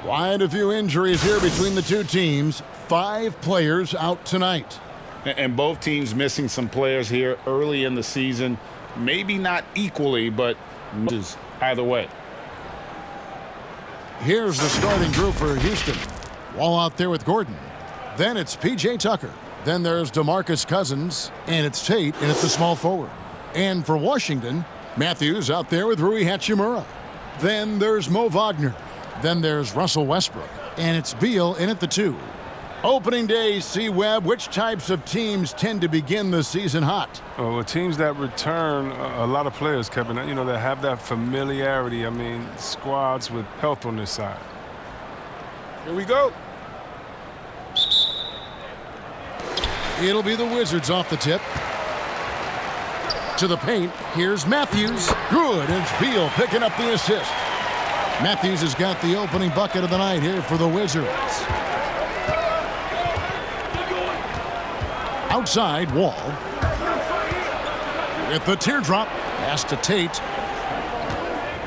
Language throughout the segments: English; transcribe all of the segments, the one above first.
Quite a few injuries here between the two teams. 5 players out tonight. And both teams missing some players here early in the season. Maybe not equally, but either way. Here's the starting group for Houston. Wall out there with Gordon. Then it's P.J. Tucker. Then there's DeMarcus Cousins. And it's Tate, and it's the small forward. And for Washington, Matthews out there with Rui Hachimura. Then there's Mo Wagner. Then there's Russell Westbrook. And it's Beal in at the 2. Opening day, C-Web, which types of teams tend to begin the season hot? Well, teams that return a lot of players, Kevin, that have that familiarity. I mean, squads with health on their side. Here we go. It'll be the Wizards off the tip. To the paint, here's Matthews. Good, and it's Beal picking up the assist. Matthews has got the opening bucket of the night here for the Wizards. Outside, Wall. With the teardrop, pass to Tate.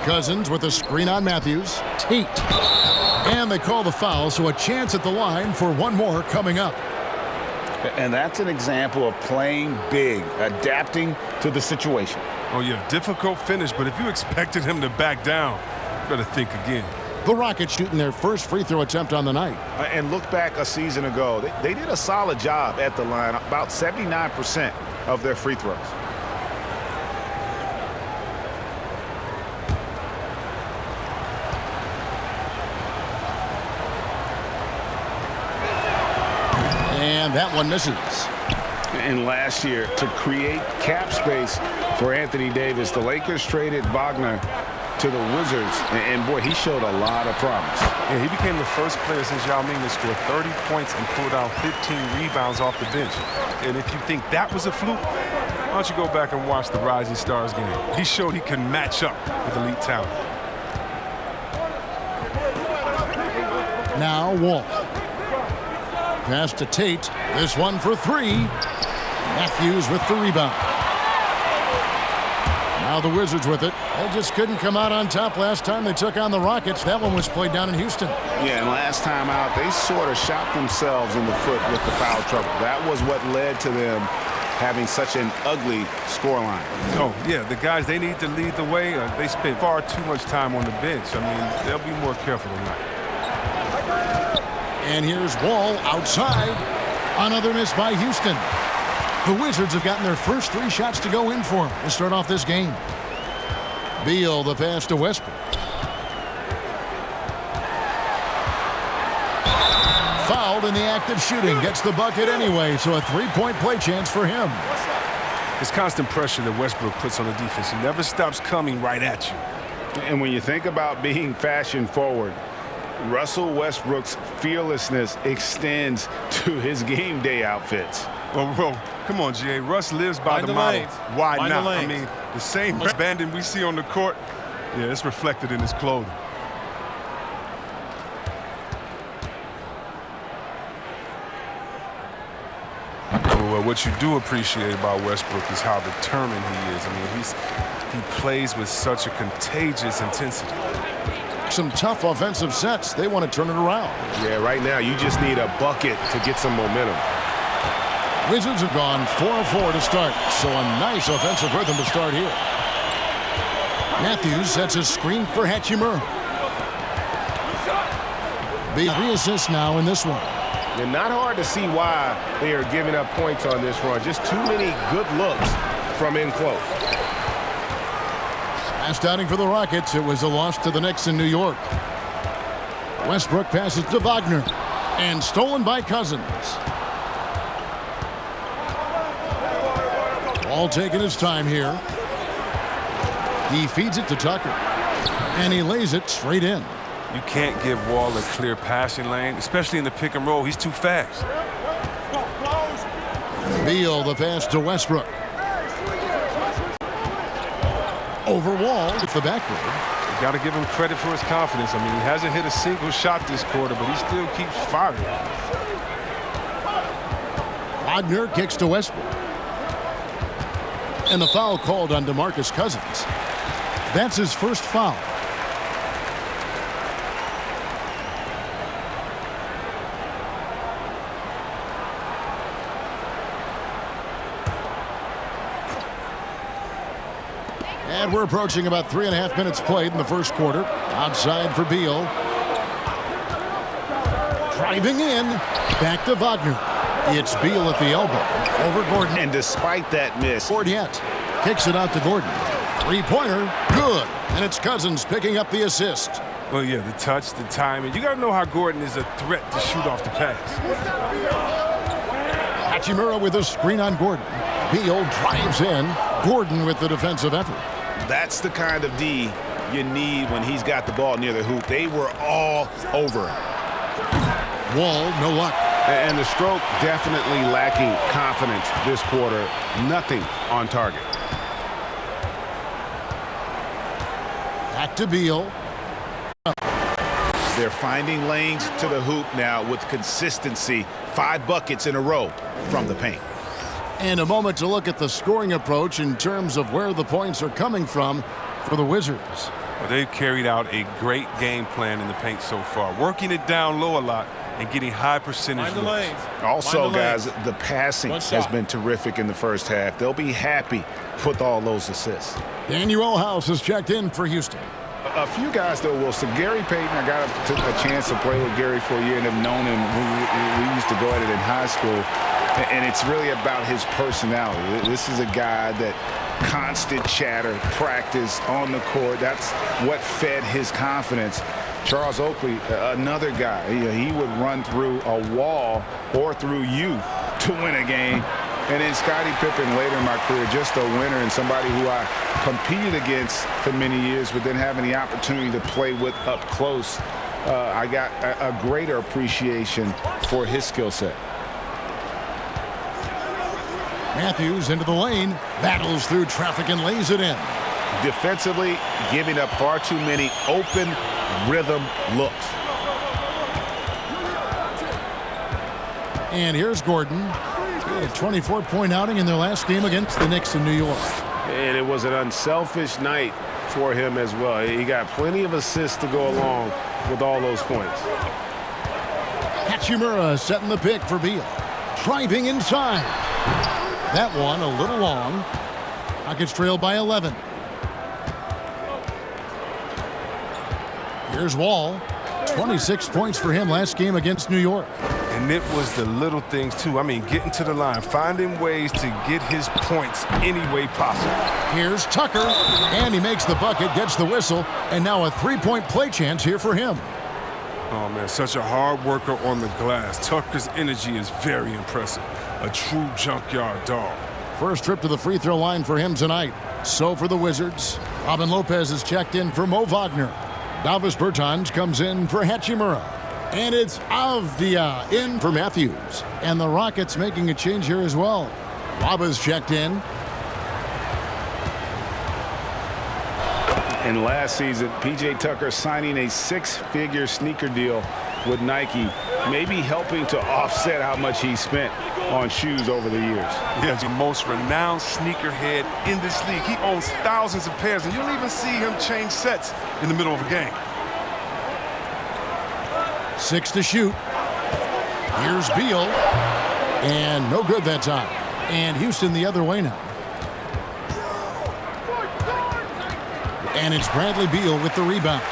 Cousins with a screen on Matthews. Tate. And they call the foul, so a chance at the line for one more coming up. And that's an example of playing big, adapting to the situation. Oh, yeah, difficult finish, but if you expected him to back down, you better think again. The Rockets shooting their first free throw attempt on the night. And look back a season ago. They did a solid job at the line, about 79% of their free throws. And that one misses. And last year, to create cap space for Anthony Davis, the Lakers traded Wagner to the Wizards, and boy, he showed a lot of promise. Yeah, he became the first player since Yao Ming to score 30 points and pulled out 15 rebounds off the bench. And if you think that was a fluke, why don't you go back and watch the Rising Stars game? He showed he can match up with elite talent. Now Wall. Pass to Tate. This one for 3. Matthews with the rebound. Now the Wizards with it. They just couldn't come out on top last time they took on the Rockets. That one was played down in Houston. Yeah, and last time out, they sort of shot themselves in the foot with the foul trouble. That was what led to them having such an ugly scoreline. Oh, yeah, the guys, they need to lead the way. They spent far too much time on the bench. I mean, they'll be more careful tonight. And here's Wall outside. Another miss by Houston. The Wizards have gotten their first 3 shots to go in for them to start off this game. Beal, the pass to Westbrook. Fouled in the act of shooting. Gets the bucket anyway, so a 3-point play chance for him. It's constant pressure that Westbrook puts on the defense. He never stops coming right at you. And when you think about being fashion forward, Russell Westbrook's fearlessness extends to his game day outfits. Well, come on, G.A. Russ lives by the model. Why not? I mean, the same abandon we see on the court, yeah, it's reflected in his clothing. Well, what you do appreciate about Westbrook is how determined he is. I mean, he plays with such a contagious intensity. Some tough offensive sets. They want to turn it around. Yeah, right now you just need a bucket to get some momentum. Wizards have gone 4-4 to start, so a nice offensive rhythm to start here. Matthews sets a screen for Hachimura. The 3 assists now in this one. And not hard to see why they are giving up points on this run. Just too many good looks from in close. Last outing for the Rockets, it was a loss to the Knicks in New York. Westbrook passes to Wagner, and stolen by Cousins. All taking his time here. He feeds it to Tucker, and he lays it straight in. You can't give Wall a clear passing lane, especially in the pick and roll. He's too fast. Beal, the pass to Westbrook. Over Wall with the backboard. You got to give him credit for his confidence. I mean, he hasn't hit a single shot this quarter, but he still keeps firing. Wagner kicks to Westbrook. And the foul called on DeMarcus Cousins. That's his first foul. And we're approaching about 3.5 minutes played in the first quarter. Outside for Beal. Driving in. Back to Wagner. It's Beal at the elbow. Over Gordon. And despite that miss, Gordiette kicks it out to Gordon. Three-pointer. Good. And it's Cousins picking up the assist. Well, yeah, the touch, the timing. You got to know how Gordon is a threat to shoot off the pass. Hachimura with a screen on Gordon. Beal drives in. Gordon with the defensive effort. that's the kind of D you need when he's got the ball near the hoop. They were all over him. Wall, no luck. And the stroke definitely lacking confidence this quarter. Nothing on target. Back to Beal. They're finding lanes to the hoop now with consistency. 5 buckets in a row from the paint. And a moment to look at the scoring approach in terms of where the points are coming from for the Wizards. Well, they've carried out a great game plan in the paint so far, working it down low a lot and getting high percentage looks. Also, guys, the passing has been terrific in the first half. They'll be happy with all those assists. Daniel House has checked in for Houston. A few guys, though, Wilson. Gary Payton, I got a chance to play with Gary for a year and have known him. We used to go at it in high school. And it's really about his personality. This is a guy that constant chatter, practice on the court. That's what fed his confidence. Charles Oakley, another guy, he would run through a wall or through you to win a game. And then Scottie Pippen later in my career, just a winner and somebody who I competed against for many years, but then having the opportunity to play with up close, I got a greater appreciation for his skill set. Matthews into the lane, battles through traffic and lays it in. Defensively, giving up far too many open rhythm looks. And here's Gordon. A 24-point outing in their last game against the Knicks in New York. And it was an unselfish night for him as well. He got plenty of assists to go along with all those points. Hachimura setting the pick for Beal. Driving inside. That one a little long. Rockets trail by 11. Here's Wall. 26 points for him last game against New York. And it was the little things, too. I mean, getting to the line, finding ways to get his points any way possible. Here's Tucker, and he makes the bucket, gets the whistle, and now a three-point play chance here for him. Oh, man, such a hard worker on the glass. Tucker's energy is very impressive. A true junkyard dog. First trip to the free throw line for him tonight. So for the Wizards, Robin Lopez is checked in for Mo Wagner. Davis Bertans comes in for Hachimura. And it's Avdia in for Matthews. And the Rockets making a change here as well. Waba's checked in. And last season, P.J. Tucker signing a 6-figure sneaker deal with Nike, maybe helping to offset how much he spent on shoes over the years. Yeah, the most renowned sneakerhead in this league. He owns thousands of pairs, and you don't even see him change sets in the middle of a game. 6 to shoot. Here's Beal. And no good that time. And Houston the other way now. And it's Bradley Beal with the rebound.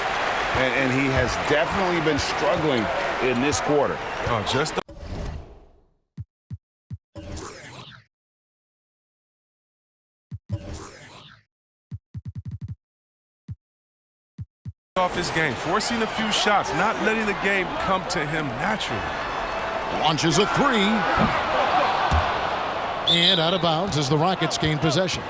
And he has definitely been struggling in this quarter. Oh, just off his game, forcing a few shots, not letting the game come to him naturally. Launches a three. And out of bounds as the Rockets gain possession.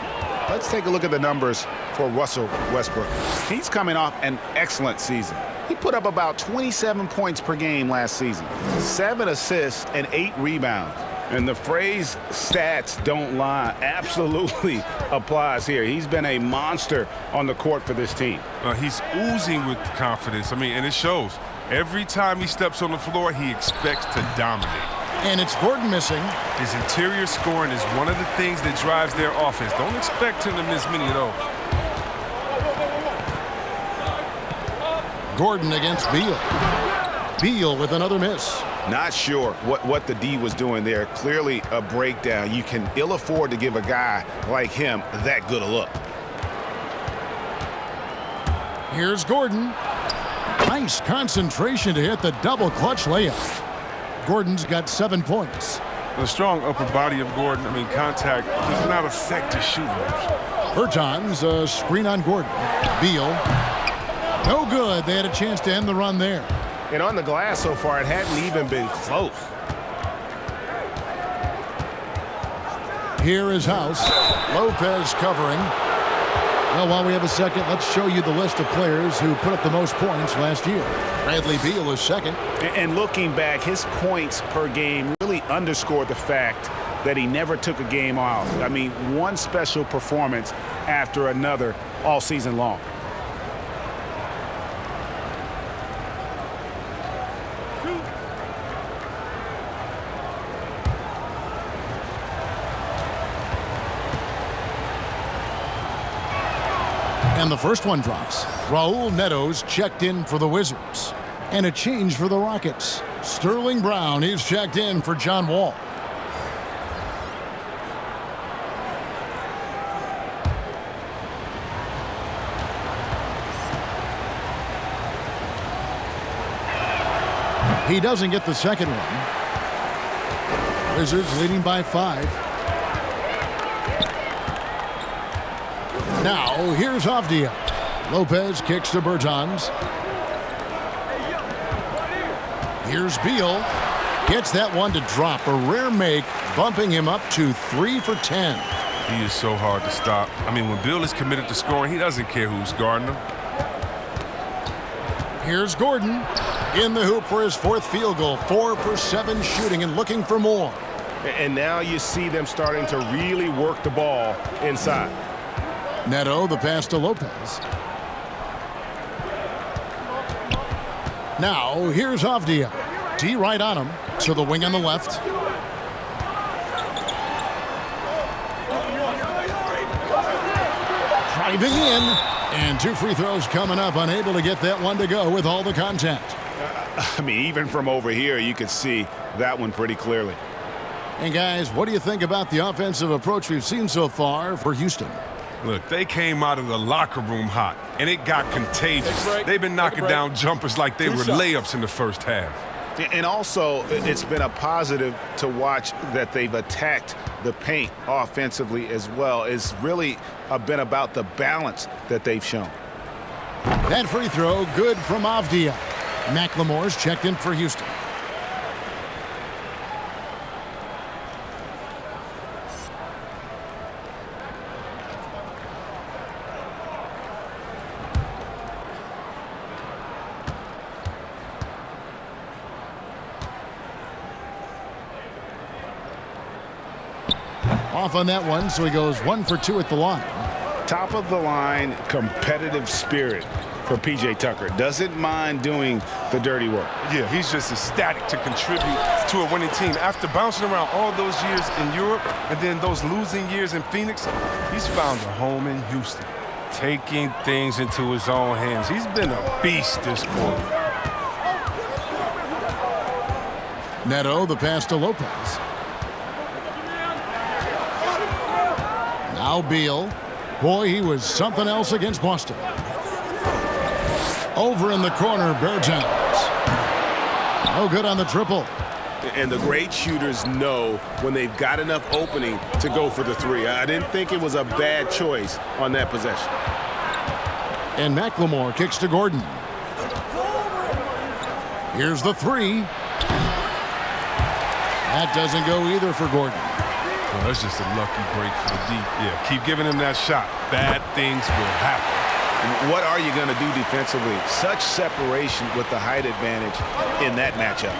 Let's take a look at the numbers for Russell Westbrook. He's coming off an excellent season. He put up about 27 points per game last season, 7 assists and 8 rebounds. And the phrase stats don't lie absolutely applies here. He's been a monster on the court for this team. He's oozing with confidence. I mean, and it shows. Every time he steps on the floor, he expects to dominate. And it's Gordon missing. His interior scoring is one of the things that drives their offense. Don't expect him to miss many of those. Gordon against Beal. Beal with another miss. Not sure what the D was doing there. Clearly a breakdown. You can ill afford to give a guy like him that good a look. Here's Gordon. Nice concentration to hit the double clutch layup. Gordon's got 7 points. The strong upper body of Gordon, contact does not affect his shooting. Bertans, a screen on Gordon. Beal. No good. They had a chance to end the run there. And on the glass so far, it hadn't even been close. Here is House. Lopez covering. Well, while we have a second, let's show you the list of players who put up the most points last year. Bradley Beal is second. And looking back, his points per game really underscored the fact that he never took a game off. One special performance after another all season long. And the first one drops. Raul Neto's checked in for the Wizards. And a change for the Rockets. Sterling Brown is checked in for John Wall. He doesn't get the second one. Wizards leading by 5. Now, here's Avdia. Lopez kicks to Bertans. Here's Beal. Gets that one to drop. A rare make, bumping him up to 3 for 10. He is so hard to stop. When Beal is committed to scoring, he doesn't care who's guarding him. Here's Gordon. In the hoop for his 4th field goal. 4 for 7 shooting and looking for more. And now you see them starting to really work the ball inside. Neto, the pass to Lopez. Now, here's Avdia. D right on him. To the wing on the left. Driving in. And 2 free throws coming up. Unable to get that one to go with all the contact. Even from over here, you could see that one pretty clearly. And guys, what do you think about the offensive approach we've seen so far for Houston? Look, they came out of the locker room hot, and it got contagious. They've been knocking down jumpers like they were layups in the first half. And also, it's been a positive to watch that they've attacked the paint offensively as well. It's really been about the balance that they've shown. That free throw, good from Avdia. McLemore's checked in for Houston. Off on that one, so he goes 1 for 2 at the line. Top of the line, competitive spirit for P.J. Tucker. Doesn't mind doing the dirty work. Yeah, he's just ecstatic to contribute to a winning team. After bouncing around all those years in Europe and then those losing years in Phoenix, he's found a home in Houston, taking things into his own hands. He's been a beast this quarter. Neto, the pass to Lopez. Now Beal. Boy, he was something else against Boston. Over in the corner, Bertans. No good on the triple. And the great shooters know when they've got enough opening to go for the 3. I didn't think it was a bad choice on that possession. And McLemore kicks to Gordon. Here's the 3. That doesn't go either for Gordon. Well, that's just a lucky break for the deep. Yeah, keep giving him that shot. Bad things will happen. What are you going to do defensively? Such separation with the height advantage in that matchup.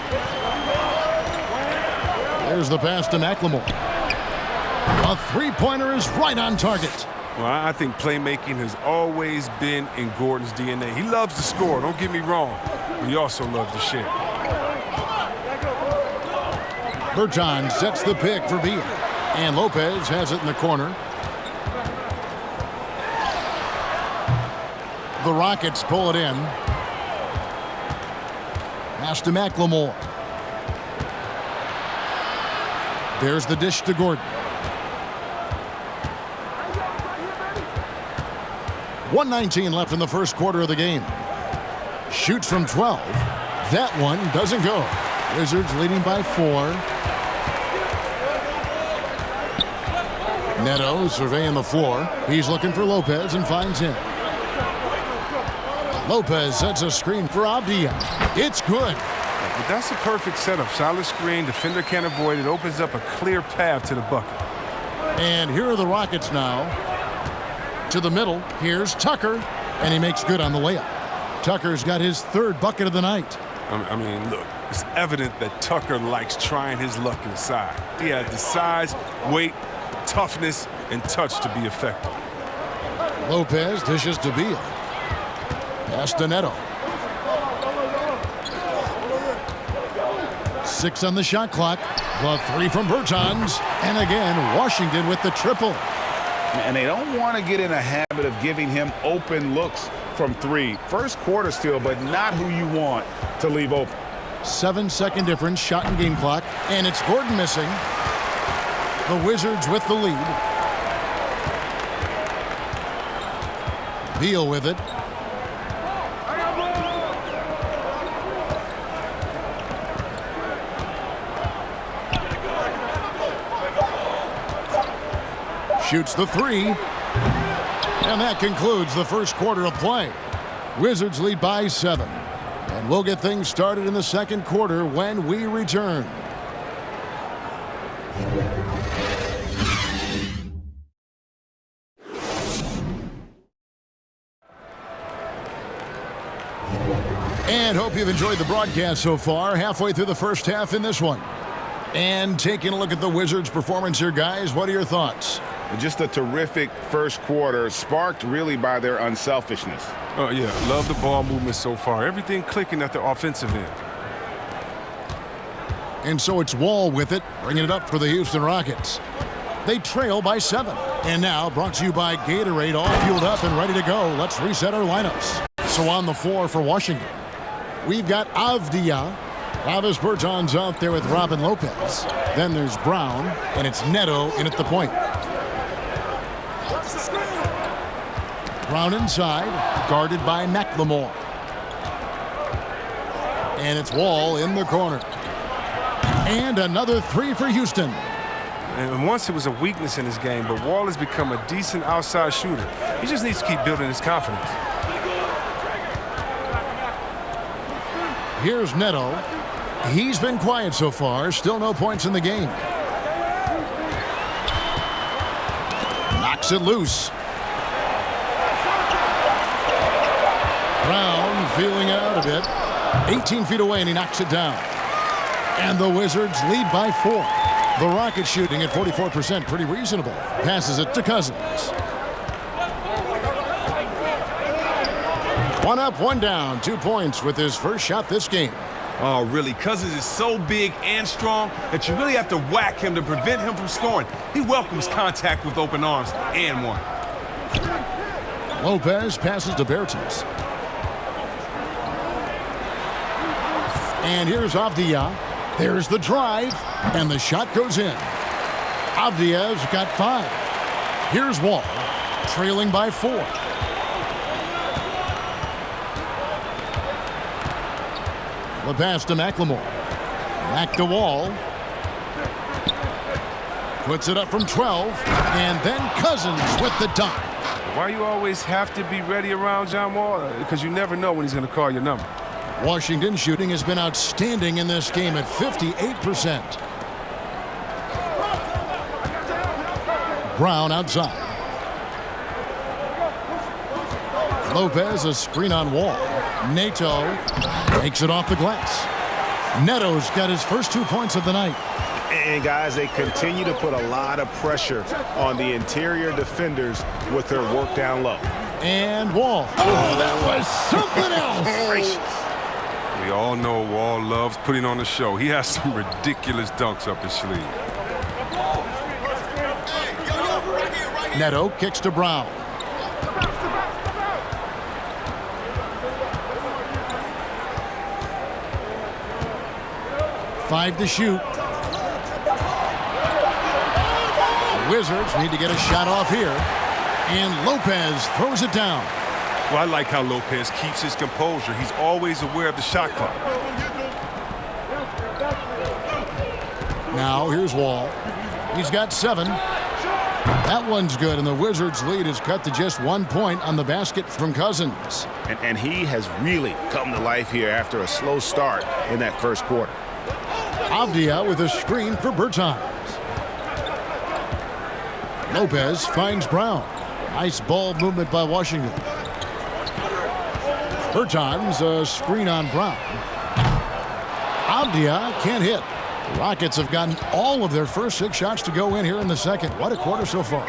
There's the pass to McLemore. A 3-pointer is right on target. Well, I think playmaking has always been in Gordon's DNA. He loves to score, don't get me wrong, but he also loves to share. Bertans sets the pick for Beal. And Lopez has it in the corner. The Rockets pull it in. Pass to McLemore. There's the dish to Gordon. 1:19 left in the first quarter of the game. Shoots from 12. That one doesn't go. Wizards leading by 4. Neto surveying the floor. He's looking for Lopez and finds him. Lopez sets a screen for Avdia. It's good. But that's a perfect setup. Solid screen. Defender can't avoid it. Opens up a clear path to the bucket. And here are the Rockets now. To the middle. Here's Tucker. And he makes good on the layup. Tucker's got his 3rd bucket of the night. I mean, look, it's evident that Tucker likes trying his luck inside. He has the size, weight, toughness, and touch to be effective. Lopez dishes to Beal. Pass to Neto. 6 on the shot clock. The 3 from Bertans. And again, Washington with the triple. And they don't want to get in a habit of giving him open looks from 3. First quarter still, but not who you want to leave open. 7-second difference, shot and game clock. And it's Gordon missing. The Wizards with the lead. Beal with it. Shoots the 3. And that concludes the first quarter of play. Wizards lead by 7. And we'll get things started in the second quarter when we return. And hope you've enjoyed the broadcast so far. Halfway through the first half in this one. And taking a look at the Wizards' performance here, guys, what are your thoughts? Just a terrific first quarter, sparked really by their unselfishness. Oh, yeah, love the ball movement so far. Everything clicking at the offensive end. And so it's Wall with it, bringing it up for the Houston Rockets. They trail by 7. And now, brought to you by Gatorade, all fueled up and ready to go. Let's reset our lineups. So on the floor for Washington, we've got Avdia. Travis Bertans out there with Robin Lopez. Then there's Brown, and it's Neto in at the point. Brown inside, guarded by McLemore. And it's Wall in the corner. And another 3 for Houston. And once it was a weakness in his game, but Wall has become a decent outside shooter. He just needs to keep building his confidence. Here's Neto. He's been quiet so far. Still no points in the game. Knocks it loose. Brown feeling out a bit. 18 feet away, and he knocks it down. And the Wizards lead by 4. The Rockets shooting at 44%. Pretty reasonable. Passes it to Cousins. 1 up, 1 down. 2 points with his first shot this game. Oh, really? Cousins is so big and strong that you really have to whack him to prevent him from scoring. He welcomes contact with open arms and one. Lopez passes to Bertans. And here's Avdia. There's the drive, and the shot goes in. Avdia's got 5. Here's Wall, trailing by 4. The pass to McLemore. Back to Wall. Puts it up from 12, and then Cousins with the dunk. Why you always have to be ready around John Wall? Because you never know when he's going to call your number. Washington shooting has been outstanding in this game at 58%. Brown outside. Lopez a screen on Wall. Neto makes it off the glass. Neto's got his first 2 points of the night. And guys, they continue to put a lot of pressure on the interior defenders with their work down low. And Wall. Oh, that was something else. We all know Wall loves putting on a show. He has some ridiculous dunks up his sleeve. Neto kicks to Brown. Five to shoot. The Wizards need to get a shot off here. And Lopez throws it down. Well, I like how Lopez keeps his composure. He's always aware of the shot clock. Now here's Wall. He's got 7. That one's good, and the Wizards' lead is cut to just 1 point on the basket from Cousins. And he has really come to life here after a slow start in that first quarter. Avdia with a screen for Bertans. Lopez finds Brown. Nice ball movement by Washington. Bertans, a screen on Brown. Avdia can't hit. The Rockets have gotten all of their first 6 shots to go in here in the second. What a quarter so far.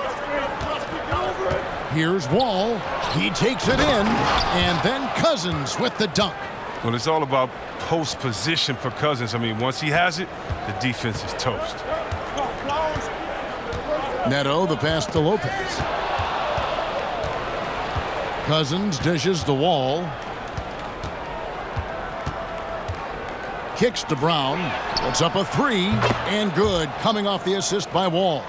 Here's Wall. He takes it in, and then Cousins with the dunk. Well, it's all about post position for Cousins. I mean, once he has it, the defense is toast. Neto, the pass to Lopez. Cousins dishes the Wall. Kicks to Brown. Puts up a 3, and good, coming off the assist by Wall.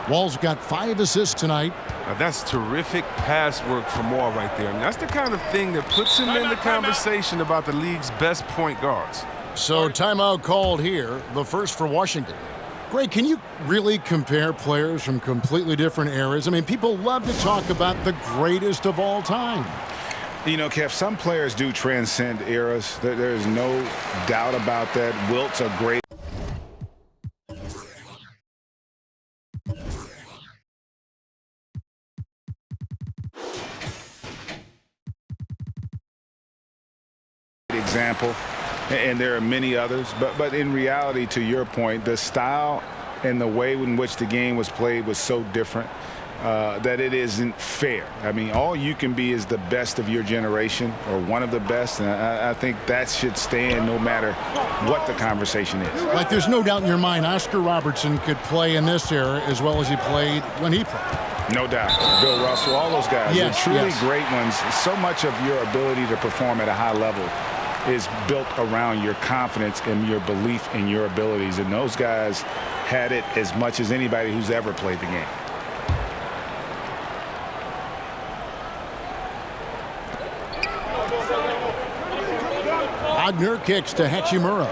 Wall's got 5 assists tonight. Now, that's terrific pass work from Wall right there. And that's the kind of thing that puts him in the conversation about the league's best point guards. So timeout called here, the first for Washington. Greg, can you really compare players from completely different eras? I mean, people love to talk about the greatest of all time. You know, Kev, some players do transcend eras. There's no doubt about that. Wilt's a great example, and there are many others. But in reality, to your point, the style and the way in which the game was played was so different that it isn't fair. I mean, all you can be is the best of your generation or one of the best, and I think that should stand no matter what the conversation is. Like, there's no doubt in your mind Oscar Robertson could play in this era as well as he played when he played. No doubt. Bill Russell, all those guys, yes, they're truly yes. great ones. So much of your ability to perform at a high level is built around your confidence and your belief in your abilities, and those guys had it as much as anybody who's ever played the game. Wagner kicks to Hachimura.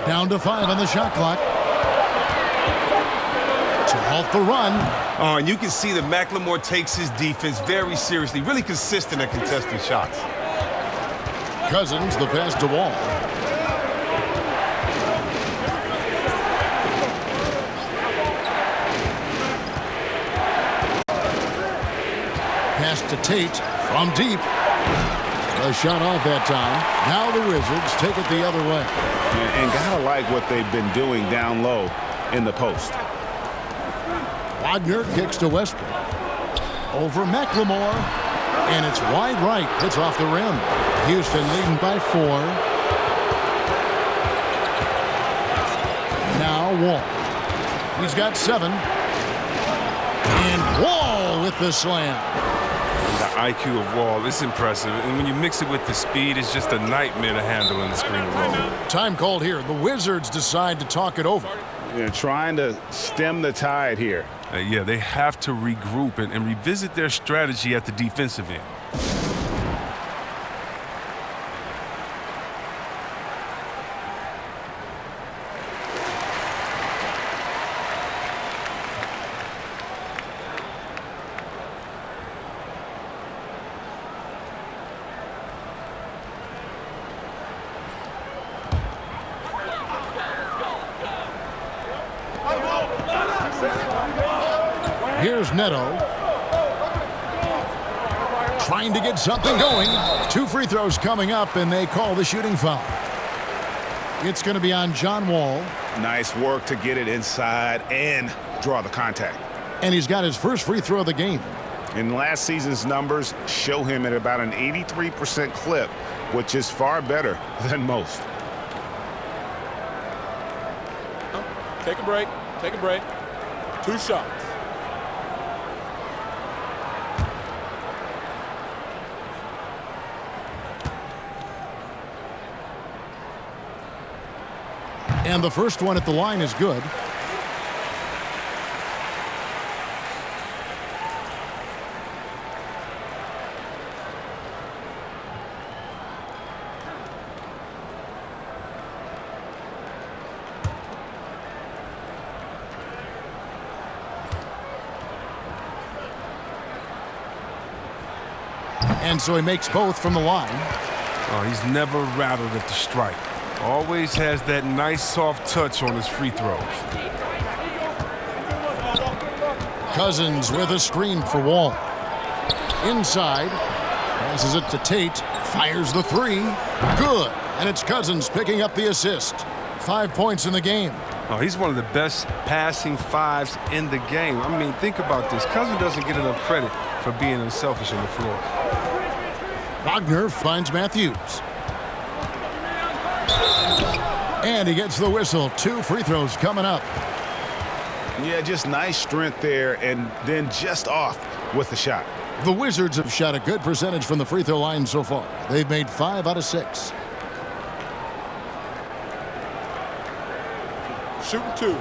Down to 5 on the shot clock. To halt the run. Oh, and you can see that McLemore takes his defense very seriously, really consistent at contesting shots. Cousins, the pass to Wall. Pass to Tate from deep. A shot off that time. Now the Wizards take it the other way. And gotta like what they've been doing down low in the post. Wagner kicks to Westbrook. Over McLemore. And it's wide right. It's off the rim. Houston leading by 4. Now Wall. He's got 7. And Wall with the slam. The IQ of Wall is impressive. And when you mix it with the speed, it's just a nightmare to handle in the screen and roll. Time called here. The Wizards decide to talk it over. They're trying to stem the tide here. Yeah, they have to regroup and revisit their strategy at the defensive end. Here's Neto. Trying to get something going. 2 free throws coming up, and they call the shooting foul. It's going to be on John Wall. Nice work to get it inside and draw the contact. And he's got his first free throw of the game. In last season's numbers show him at about an 83% clip, which is far better than most. Take a break. Take a break. 2 shots. And the first one at the line is good. And so he makes both from the line. Oh, he's never rattled at the strike. Always has that nice soft touch on his free throws. Cousins with a screen for Wall. Inside. Passes it to Tate. Fires the three. Good. And it's Cousins picking up the assist. 5 points in the game. Oh, he's one of the best passing fives in the game. I mean, think about this. Cousins doesn't get enough credit for being unselfish on the floor. Wagner finds Matthews. And he gets the whistle. 2 free throws coming up. Yeah, just nice strength there, and then just off with the shot. The Wizards have shot a good percentage from the free throw line so far. They've made 5 out of 6. Shooting 2.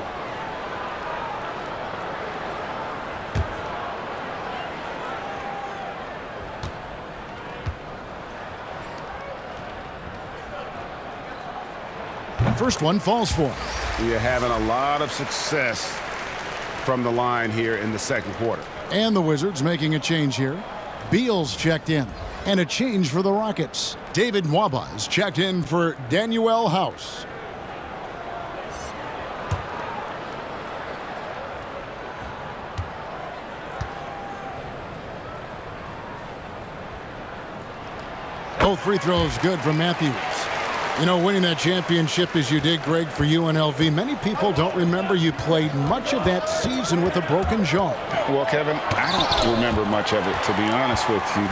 First one falls for him. We are having a lot of success from the line here in the second quarter. And the Wizards making a change here. Beal's checked in. And a change for the Rockets. David Nwaba is checked in for Danuel House. Both free throws good from Matthews. You know, winning that championship as you did, Greg, for UNLV, many people don't remember you played much of that season with a broken jaw. Well, Kevin, I don't remember much of it, to be honest with you.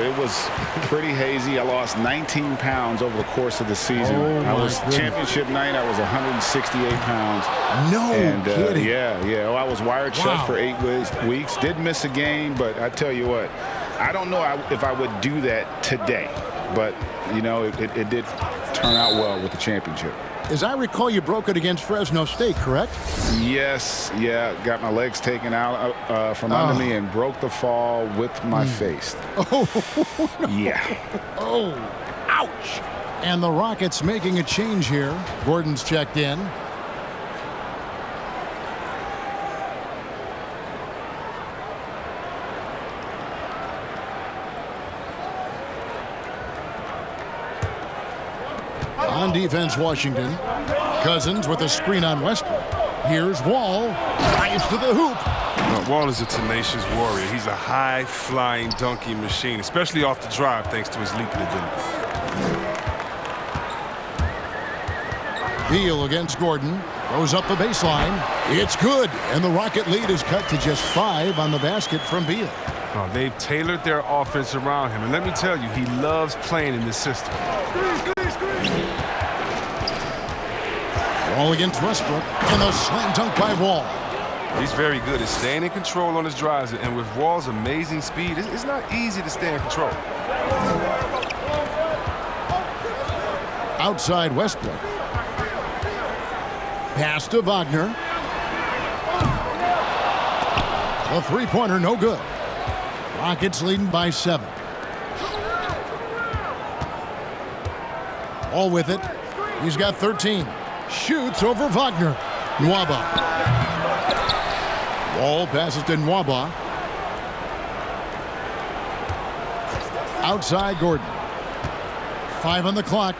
It was pretty hazy. I lost 19 pounds over the course of the season. I was championship night. I was 168 pounds. No kidding. Yeah. Well, I was wired shut for 8 weeks. Did miss a game, but I tell you what, I don't know if I would do that today. But, you know, it did turn out well with the championship. As I recall, you broke it against Fresno State, correct? Yes, yeah. Got my legs taken out from under me and broke the fall with my face. Oh, no. Yeah. Oh, ouch. And the Rockets making a change here. Gordon's checked in. On defense, Washington. Cousins with a screen on Westbrook. Here's Wall. Drives to the hoop. Wall is a tenacious warrior. He's a high-flying dunking machine, especially off the drive thanks to his leaping ability. Beal against Gordon. Goes up the baseline. It's good. And the Rocket lead is cut to just 5 on the basket from Beal. Oh, they've tailored their offense around him. And let me tell you, he loves playing in this system. Wall against Westbrook, and a slam dunk by Wall. He's very good at staying in control on his drives, and with Wall's amazing speed, it's not easy to stay in control. Outside Westbrook. Pass to Wagner. A three-pointer, no good. Rockets leading by 7. Wall with it. He's got 13. Shoots over Wagner. Nwaba. Wall passes to Nwaba. Outside Gordon. 5 on the clock.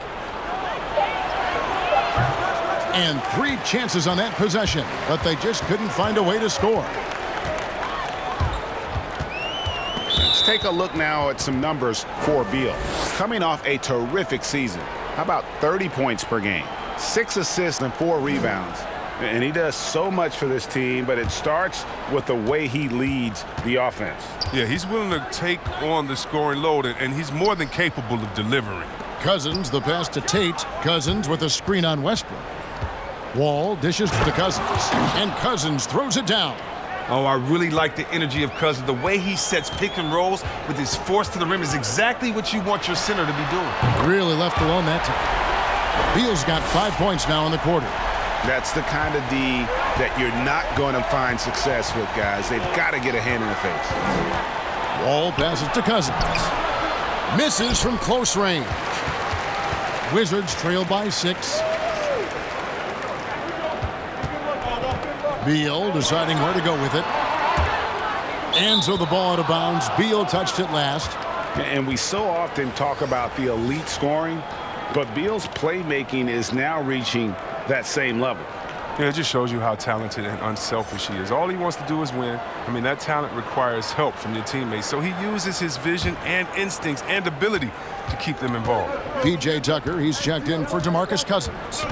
And 3 chances on that possession, but they just couldn't find a way to score. Let's take a look now at some numbers for Beal. Coming off a terrific season. How about 30 points per game? 6 assists and 4 rebounds. And he does so much for this team, but it starts with the way he leads the offense. Yeah, he's willing to take on the scoring load, and he's more than capable of delivering. Cousins, the pass to Tate. Cousins with a screen on Westbrook. Wall dishes to Cousins, and Cousins throws it down. Oh, I really like the energy of Cousins. The way he sets pick and rolls with his force to the rim is exactly what you want your center to be doing. Really left alone that time. Beal's got 5 points now in the quarter. That's the kind of D that you're not going to find success with, guys. They've got to get a hand in the face. Wall passes to Cousins. Misses from close range. Wizards trail by 6. Beal deciding where to go with it. And so the ball out of bounds. Beal touched it last. And we so often talk about the elite scoring, but Beal's playmaking is now reaching that same level. Yeah, it just shows you how talented and unselfish he is. All he wants to do is win. I mean, that talent requires help from your teammates, so he uses his vision and instincts and ability to keep them involved. P.J. Tucker, he's checked in for DeMarcus Cousins.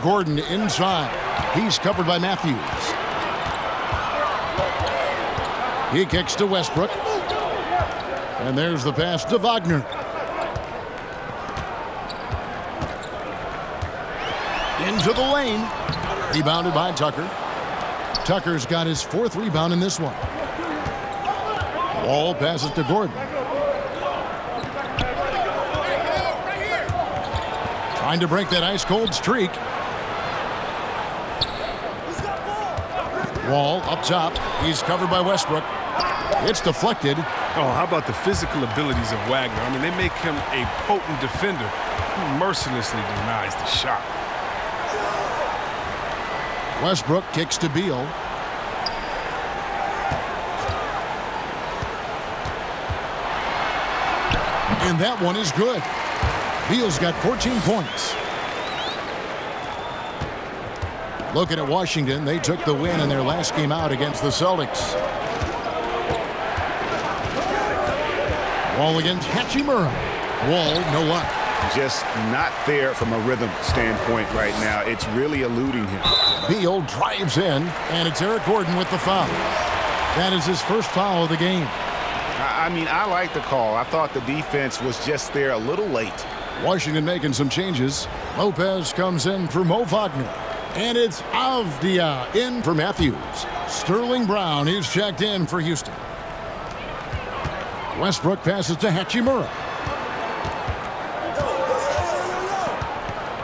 Gordon inside. He's covered by Matthews. He kicks to Westbrook. And there's the pass to Wagner. Into the lane. Rebounded by Tucker. Tucker's got his 4th rebound in this one. Wall passes to Gordon. Trying to break that ice-cold streak. Wall up top. He's covered by Westbrook. It's deflected. Oh, how about the physical abilities of Wagner? I mean, they make him a potent defender who mercilessly denies the shot. Westbrook kicks to Beal. And that one is good. Beal's got 14 points. Looking at Washington, they took the win in their last game out against the Celtics. Wall against Hachimura. Wall, no luck. Just not there from a rhythm standpoint right now. It's really eluding him. Beal drives in, and it's Eric Gordon with the foul. That is his first foul of the game. I mean, I like the call. I thought the defense was just there a little late. Washington making some changes. Lopez comes in for Mo Wagner. And it's Avdia in for Matthews. Sterling Brown is checked in for Houston. Westbrook passes to Hachimura.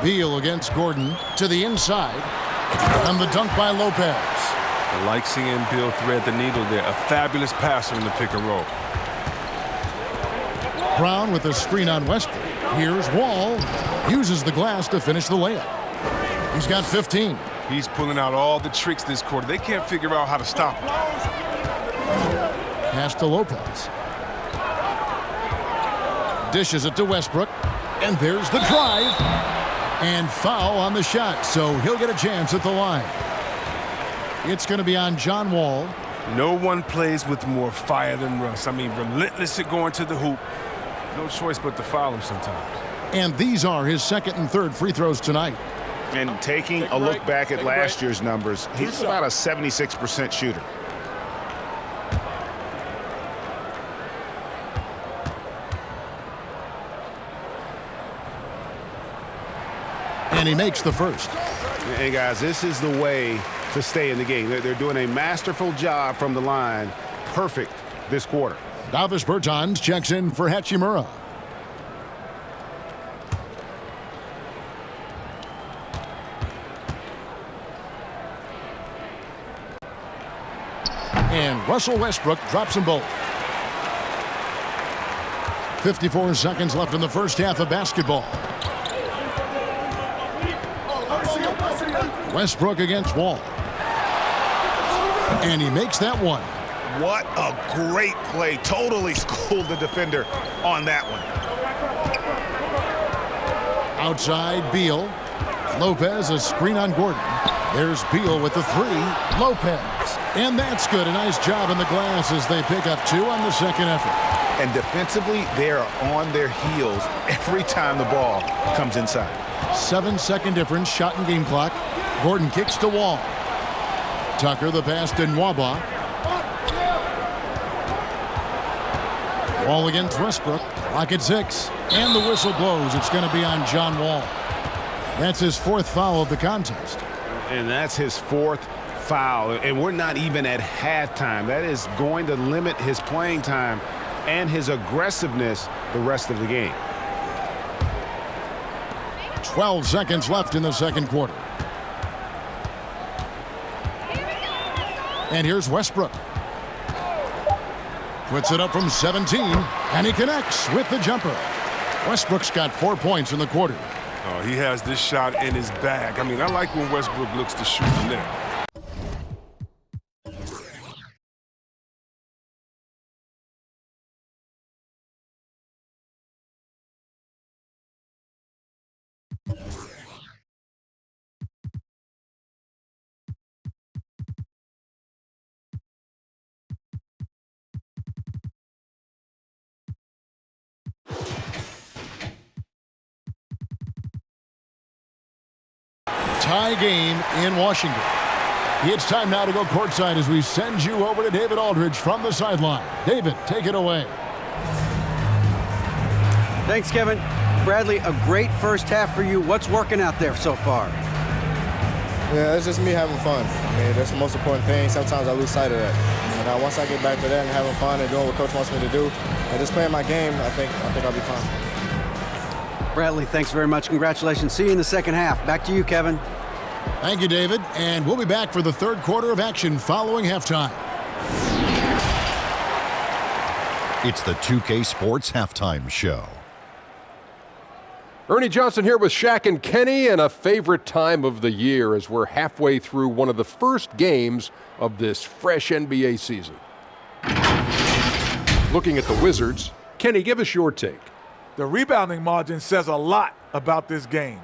Beal against Gordon to the inside. And the dunk by Lopez. I like seeing Beal thread the needle there. A fabulous passer in the pick and roll. Brown with a screen on Westbrook. Here's Wall. Uses the glass to finish the layup. He's got 15. He's pulling out all the tricks this quarter. They can't figure out how to stop him. Pass to Lopez. Dishes it to Westbrook. And there's the drive. And foul on the shot, so he'll get a chance at the line. It's going to be on John Wall. No one plays with more fire than Russ. I mean, relentless at going to the hoop. No choice but to foul him sometimes. And these are his 2nd and 3rd free throws tonight. And taking a look back at last year's numbers, he's about a 76% shooter. And he makes the first. Hey, guys, this is the way to stay in the game. They're doing a masterful job from the line. Perfect this quarter. Davis Bertans checks in for Hachimura. And Russell Westbrook drops them both. 54 seconds left in the first half of basketball. Westbrook against Wall. And he makes that one. What a great play. Totally schooled the defender on that one. Outside, Beal. Lopez, a screen on Gordon. There's Beal with the 3. Lopez. And that's good. A nice job in the glass as they pick up 2 on the second effort. And defensively, they are on their heels every time the ball comes inside. 7-second difference, shot and game clock. Gordon kicks to Wall. Tucker the pass to Nwaba. Wall against Westbrook. Clock at 6. And the whistle blows. It's going to be on John Wall. That's his 4th foul of the contest. And that's his 4th foul. And we're not even at halftime. That is going to limit his playing time and his aggressiveness the rest of the game. 12 seconds left in the second quarter. And here's Westbrook. Puts it up from 17, and he connects with the jumper. Westbrook's got 4 points in the quarter. Oh, he has this shot in his bag. I mean, I like when Westbrook looks to shoot the net. tie game in Washington. It's time now to go courtside as we send you over to David Aldridge from the sideline. David, take it away. Thanks, Kevin. Bradley, a great first half for you. What's working out there so far? Yeah, it's just me having fun. I mean, that's the most important thing. Sometimes I lose sight of that. And once I get back to that and having fun and doing what Coach wants me to do, and just playing my game, I think I'll be fine. Bradley, thanks very much. Congratulations. See you in the second half. Back to you, Kevin. Thank you, David. And we'll be back for the third quarter of action following halftime. It's the 2K Sports Halftime Show. Ernie Johnson here with Shaq and Kenny, and a favorite time of the year as we're halfway through one of the first games of this fresh NBA season. Looking at the Wizards, Kenny, give us your take. The rebounding margin says a lot about this game.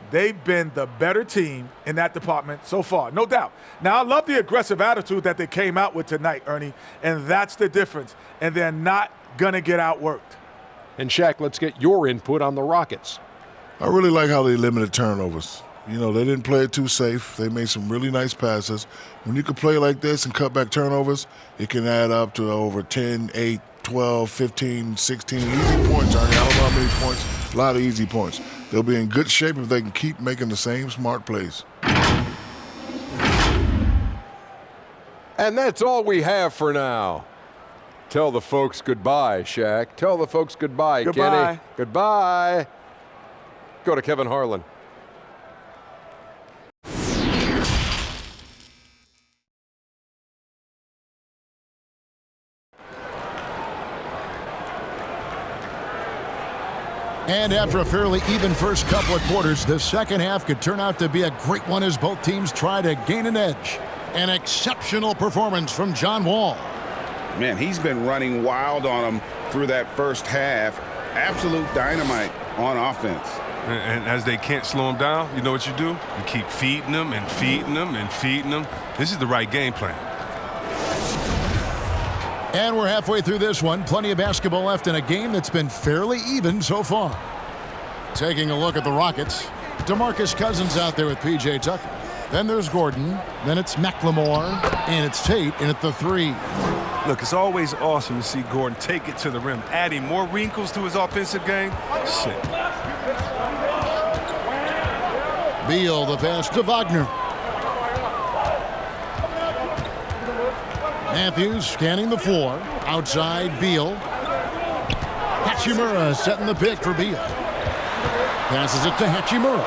They've been the better team in that department so far, no doubt. Now, I love the aggressive attitude that they came out with tonight, Ernie, and that's the difference. And they're not going to get outworked. And Shaq, let's get your input on the Rockets. I really like how they limited turnovers. You know, they didn't play it too safe. They made some really nice passes. When you can play like this and cut back turnovers, it can add up to over 10, 8, 12, 15, 16 easy points. I don't know how many points. A lot of easy points. They'll be in good shape if they can keep making the same smart plays. And that's all we have for now. Tell the folks goodbye, Shaq. Tell the folks goodbye, Goodbye. Kenny. Goodbye. Go to Kevin Harlan. And after a fairly even first couple of quarters, the second half could turn out to be a great one as both teams try to gain an edge. An exceptional performance from John Wall. Man, he's been running wild on them through that first half. Absolute dynamite on offense. And as they can't slow him down, you know what you do? You keep feeding them and feeding them and feeding them. This is the right game plan. And we're halfway through this one. Plenty of basketball left in a game that's been fairly even so far. Taking a look at the Rockets. DeMarcus Cousins out there with P.J. Tucker. Then there's Gordon. Then it's McLemore. And it's Tate in at the three. Look, it's always awesome to see Gordon take it to the rim, adding more wrinkles to his offensive game. Shit. Beal, the pass to Wagner. Matthews scanning the floor. Outside, Beal. Hachimura setting the pick for Beal. Passes it to Hachimura.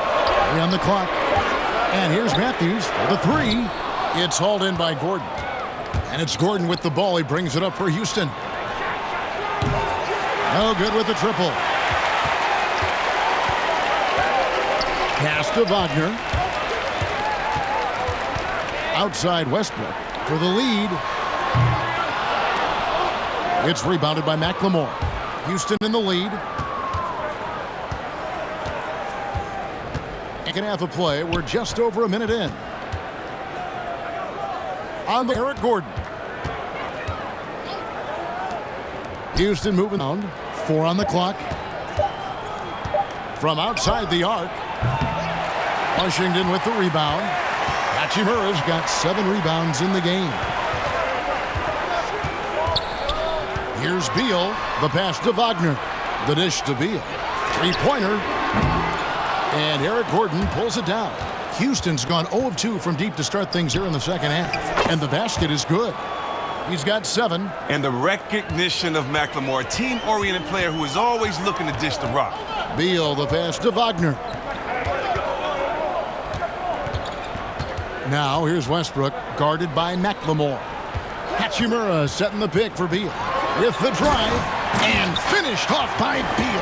3 on the clock. And here's Matthews for the three. It's hauled in by Gordon. And it's Gordon with the ball. He brings it up for Houston. No good with the triple. Pass to Wagner. Outside Westbrook for the lead. It's rebounded by McLemore. Houston in the lead. Second half of play. We're just over a minute in. On the Eric Gordon. Houston moving on. 4 on the clock. From outside the arc. Washington with the rebound. Hachimura's got 7 rebounds in the game. Here's Beal. The pass to Wagner. The dish to Beal. 3-pointer. And Eric Gordon pulls it down. Houston's gone 0 of 2 from deep to start things here in the second half. And the basket is good. He's got 7. And the recognition of McLemore, a team-oriented player who is always looking to dish the rock. Beal, the pass to Wagner. Now here's Westbrook, guarded by McLemore. Hachimura setting the pick for Beal. With the drive, and finished off by Beal.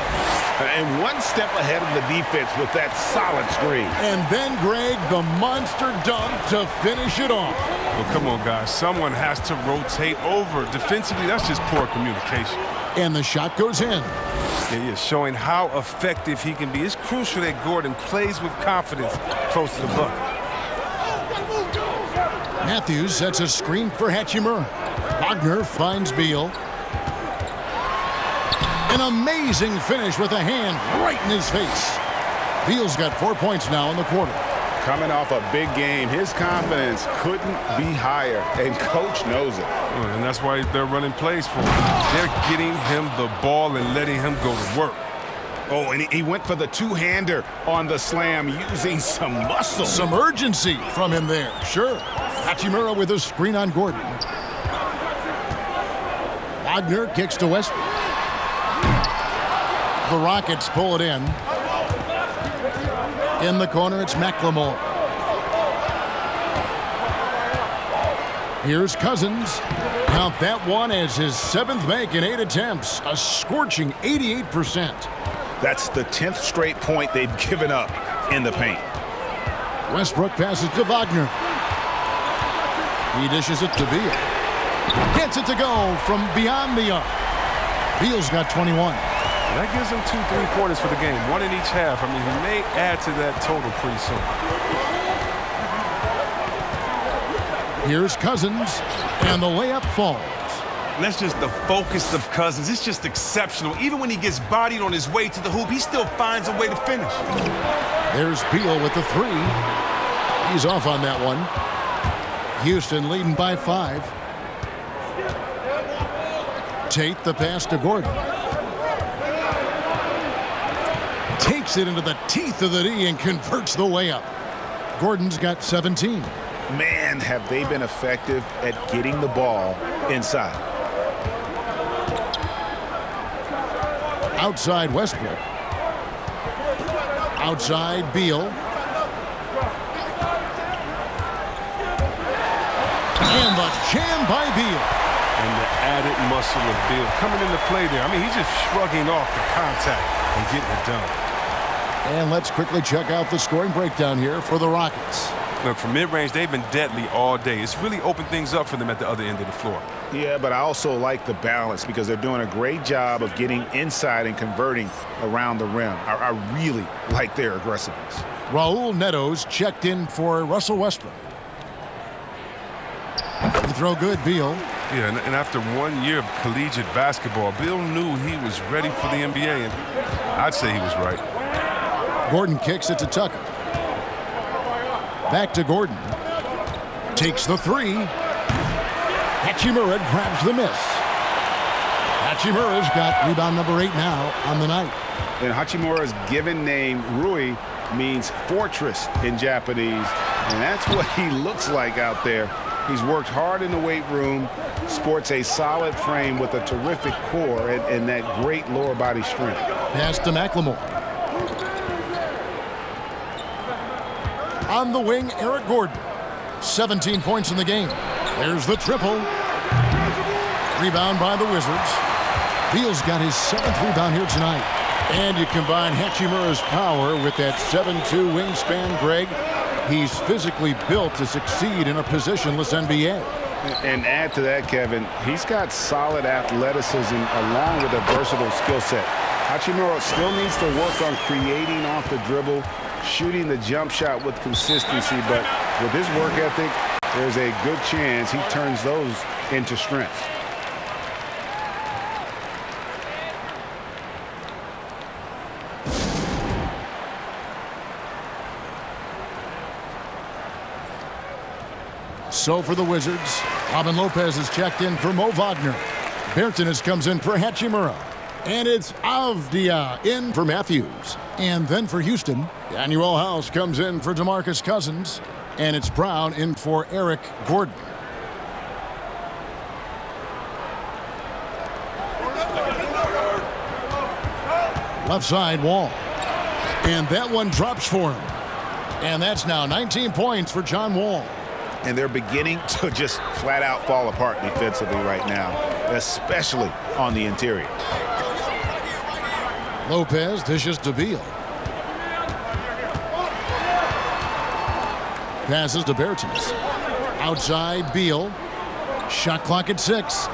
And one step ahead of the defense with that solid screen. And then, Greg, the monster dunk to finish it off. Well, come on, guys. Someone has to rotate over. Defensively, that's just poor communication. And the shot goes in. He is showing how effective he can be. It's crucial that Gordon plays with confidence close to the bucket. Matthews sets a screen for Hachimura. Wagner finds Beal. An amazing finish with a hand right in his face. Beal's got 4 points now in the quarter. Coming off a big game, his confidence couldn't be higher, and coach knows it. And that's why they're running plays for him. They're getting him the ball and letting him go to work. Oh, and he went for the two-hander on the slam using some muscle. Some urgency from him there, sure. Hachimura with a screen on Gordon. Wagner kicks to Westbrook. The Rockets pull it in. In the corner, it's McLemore. Here's Cousins. Count that one as his 7th make in 8 attempts. A scorching 88%. That's the 10th straight point they've given up in the paint. Westbrook passes to Wagner. He dishes it to Beal. Gets it to go from beyond the arc. Beal's got 21. That gives him 2 3-pointers for the game, 1 in each half. I mean, he may add to that total pretty soon. Here's Cousins, and the layup falls. That's just the focus of Cousins. It's just exceptional. Even when he gets bodied on his way to the hoop, he still finds a way to finish. There's Beal with the 3. He's off on that one. Houston leading by 5. Tate the pass to Gordon. Takes it into the teeth of the D and converts the layup. Gordon's got 17. Man, have they been effective at getting the ball inside. Outside Westbrook. Outside Beal. And the jam by Beal. And the added muscle of Beal coming into play there. I mean, he's just shrugging off the contact and getting it done. And let's quickly check out the scoring breakdown here for the Rockets. Look, from mid-range, they've been deadly all day. It's really opened things up for them at the other end of the floor. Yeah, but I also like the balance because they're doing a great job of getting inside and converting around the rim. I really like their aggressiveness. Raul Neto's checked in for Russell Westbrook. The throw good, Beal. Yeah, and after 1 year of collegiate basketball, Bill knew he was ready for the NBA, and I'd say he was right. Gordon kicks it to Tucker. Back to Gordon. Takes the 3. Hachimura grabs the miss. Hachimura's got rebound number 8 now on the night. And Hachimura's given name, Rui, means fortress in Japanese. And that's what he looks like out there. He's worked hard in the weight room, sports a solid frame with a terrific core and that great lower body strength. Pass to McLemore. On the wing, Eric Gordon. 17 points in the game. There's the triple. Rebound by the Wizards. Beal's got his 7th rebound here tonight. And you combine Hachimura's power with that 7'2" wingspan, Greg. He's physically built to succeed in a positionless NBA. And add to that, Kevin, he's got solid athleticism along with a versatile skill set. Hachimura still needs to work on creating off the dribble, shooting the jump shot with consistency, but with his work ethic, there's a good chance he turns those into strengths. So for the Wizards, Robin Lopez has checked in for Mo Wagner. Bertines comes in for Hachimura. And it's Avdia in for Matthews. And then for Houston, Daniel House comes in for DeMarcus Cousins. And it's Brown in for Eric Gordon. Left side, Wall. And that one drops for him. And that's now 19 points for John Wall. And they're beginning to just flat out fall apart defensively right now, especially on the interior. Lopez dishes to Beal. Passes to Bertines. Outside, Beal. Shot clock at 6.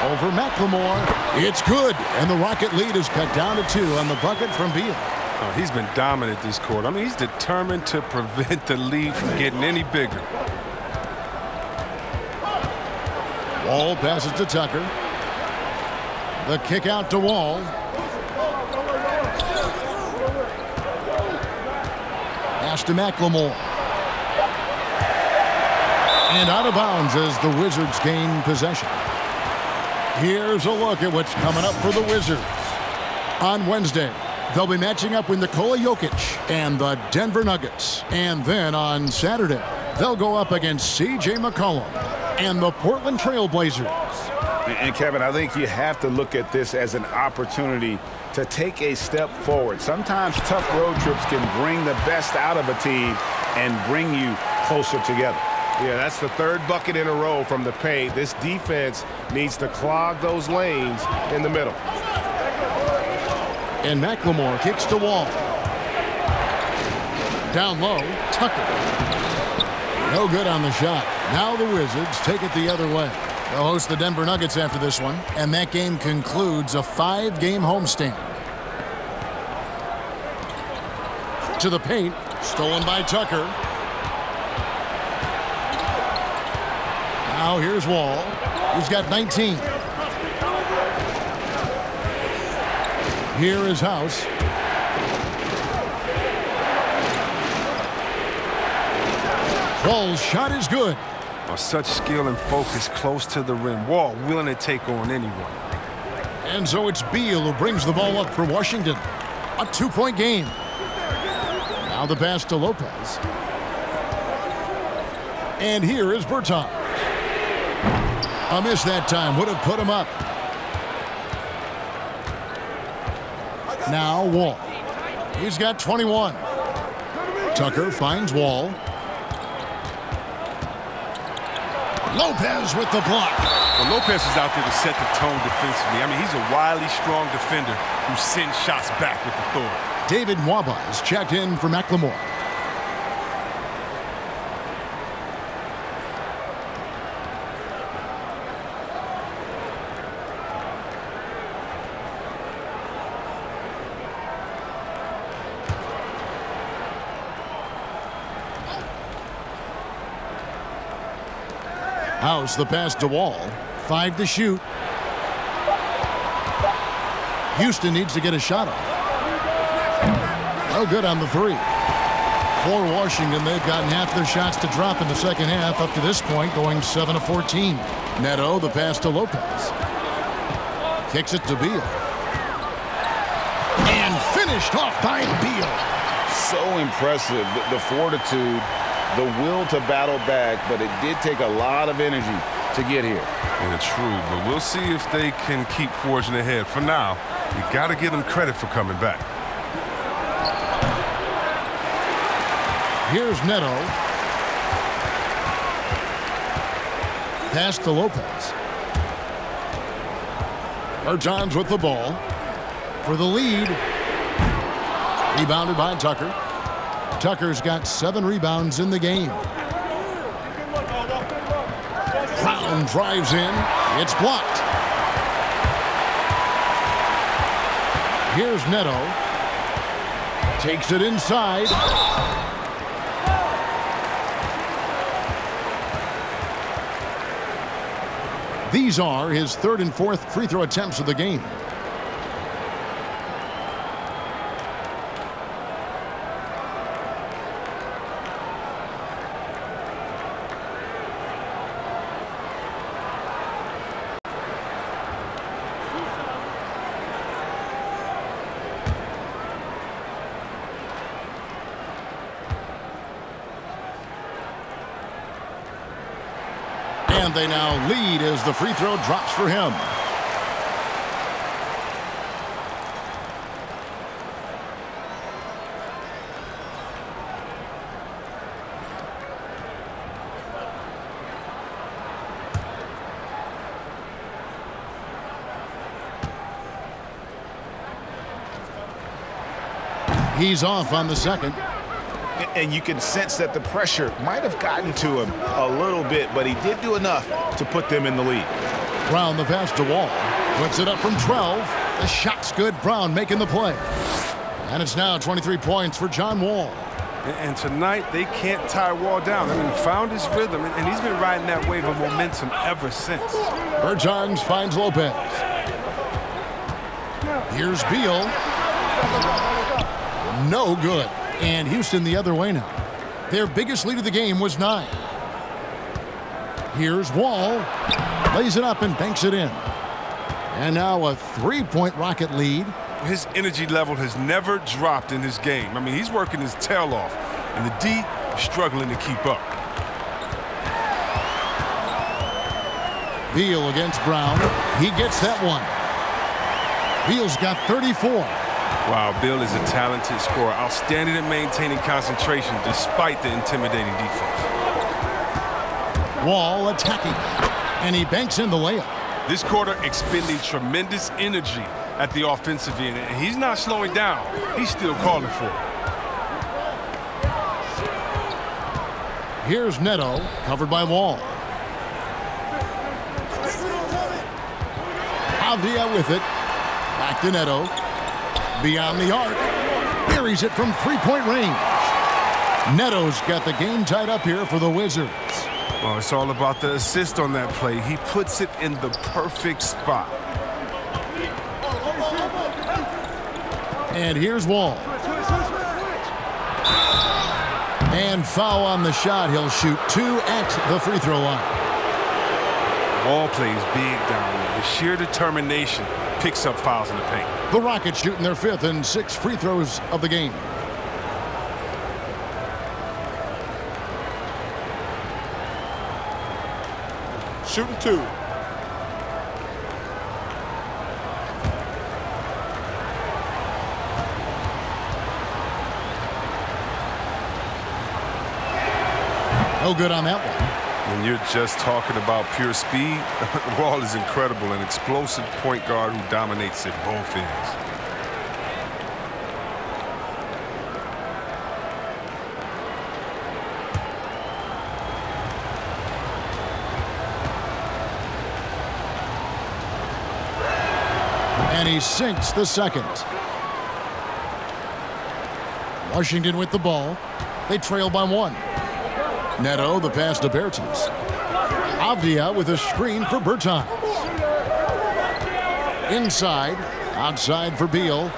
Over McLemore. It's good. And the Rocket lead is cut down to 2 on the bucket from Beal. Oh, he's been dominant this quarter. I mean, he's determined to prevent the lead from getting any bigger. Wall passes to Tucker. The kick out to Wall. Pass to McLemore. And out of bounds as the Wizards gain possession. Here's a look at what's coming up for the Wizards. On Wednesday, they'll be matching up with Nikola Jokic and the Denver Nuggets. And then on Saturday, they'll go up against C.J. McCollum and the Portland Trail Blazers. And Kevin, I think you have to look at this as an opportunity to take a step forward. Sometimes tough road trips can bring the best out of a team and bring you closer together. Yeah, that's the third bucket in a row from the paint. This defense needs to clog those lanes in the middle. And McLemore kicks to Wall. Down low, Tucker. No good on the shot. Now the Wizards take it the other way. They'll host the Denver Nuggets after this one, and that game concludes a 5-game homestand. To the paint, stolen by Tucker. Now here's Wall. He's got 19. Here is House. Wall's shot is good. Such skill and focus close to the rim. Wall willing to take on anyone. And so it's Beal who brings the ball up for Washington. A 2-point game. Now the pass to Lopez. And here is Bertans. A miss that time would have put him up. Now Wall. He's got 21. Tucker finds Wall. Lopez with the block. Well, Lopez is out there to set the tone defensively. I mean, he's a wily, strong defender who sends shots back with authority. David Nwaba is checked in for McLemore. House the pass to Wall. 5 to shoot. Houston needs to get a shot off. No good on the 3. For Washington, they've gotten half their shots to drop in the second half up to this point, going 7 of 14. Neto the pass to Lopez. Kicks it to Beal. And finished off by Beal. So impressive, the fortitude, the will to battle back, but it did take a lot of energy to get here. Yeah, true, but we'll see if they can keep forging ahead. For now, you got to give them credit for coming back. Here's Neto. Pass to Lopez. Bertans with the ball. For the lead. Rebounded by Tucker. Tucker's got 7 rebounds in the game. Brown drives in. It's blocked. Here's Neto. Takes it inside. These are his 3rd and 4th free throw attempts of the game. And they now lead as the free throw drops for him. He's off on the second. And you can sense that the pressure might have gotten to him a little bit, but he did do enough to put them in the lead. Brown the pass to Wall. Puts it up from 12. The shot's good. Brown making the play. And it's now 23 points for John Wall. And tonight, they can't tie Wall down. I mean, found his rhythm, and he's been riding that wave of momentum ever since. Bertans finds Lopez. Here's Beal. No good. And Houston the other way now. Their biggest lead of the game was 9. Here's Wall. Lays it up and banks it in. And now a 3-point Rocket lead. His energy level has never dropped in this game. I mean, he's working his tail off. And the D is struggling to keep up. Beal against Brown. He gets that one. Beal's got 34. Wow, Beal is a talented scorer. Outstanding at maintaining concentration despite the intimidating defense. Wall attacking. And he banks in the layup. This quarter expending tremendous energy at the offensive end. And he's not slowing down. He's still calling for it. Here's Neto, covered by Wall. Avdia with it. Back to Neto. Beyond the arc. Buries it from 3-point range. Neto's got the game tied up here for the Wizards. Well, it's all about the assist on that play. He puts it in the perfect spot. And here's Wall. And foul on the shot. He'll shoot 2 at the free throw line. Wall plays big down there. The sheer determination picks up fouls in the paint. The Rockets shooting their 5th and 6th free throws of the game. Shooting 2. No good on that one. When you're just talking about pure speed, Wall is incredible, an explosive point guard who dominates at both ends. And he sinks the second. Washington with the ball. They trail by 1. Neto, the pass to Bertans. Avdia with a screen for Bertans. Inside, outside for Beal.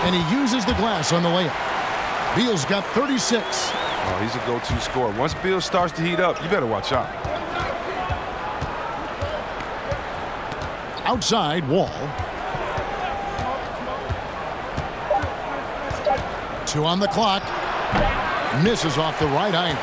And he uses the glass on the layup. Beal's got 36. Oh, he's a go-to scorer. Once Beal starts to heat up, you better watch out. Outside, Wall. 2 on the clock. Misses off the right iron.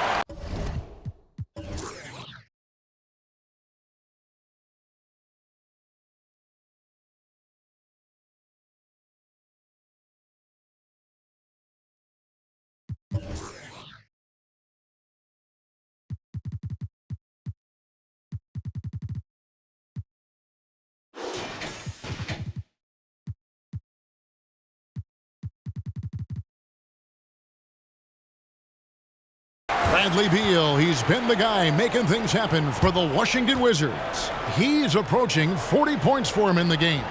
Bradley Beal, he's been the guy making things happen for the Washington Wizards. He's approaching 40 points for him in the game.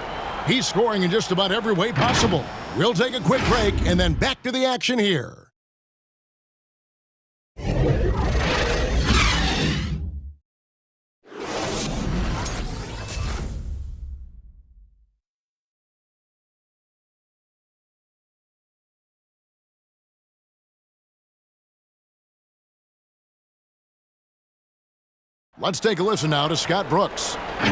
He's scoring in just about every way possible. We'll take a quick break and then back to the action here. Let's take a listen now to Scott Brooks. We're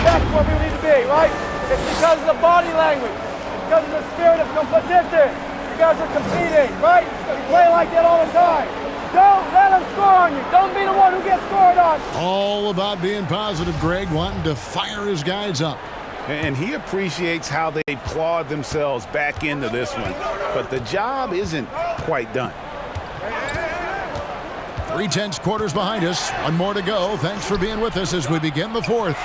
back to where we need to be, right? It's because of the body language. It's because of the spirit of competition. You guys are competing, right? You play like that all the time. Don't let them score on you. Don't be the one who gets scored on. All about being positive, Greg, wanting to fire his guys up. And he appreciates how they've clawed themselves back into this one. But the job isn't quite done. 3/10 quarters behind us. One more to go. Thanks for being with us as we begin the 4th.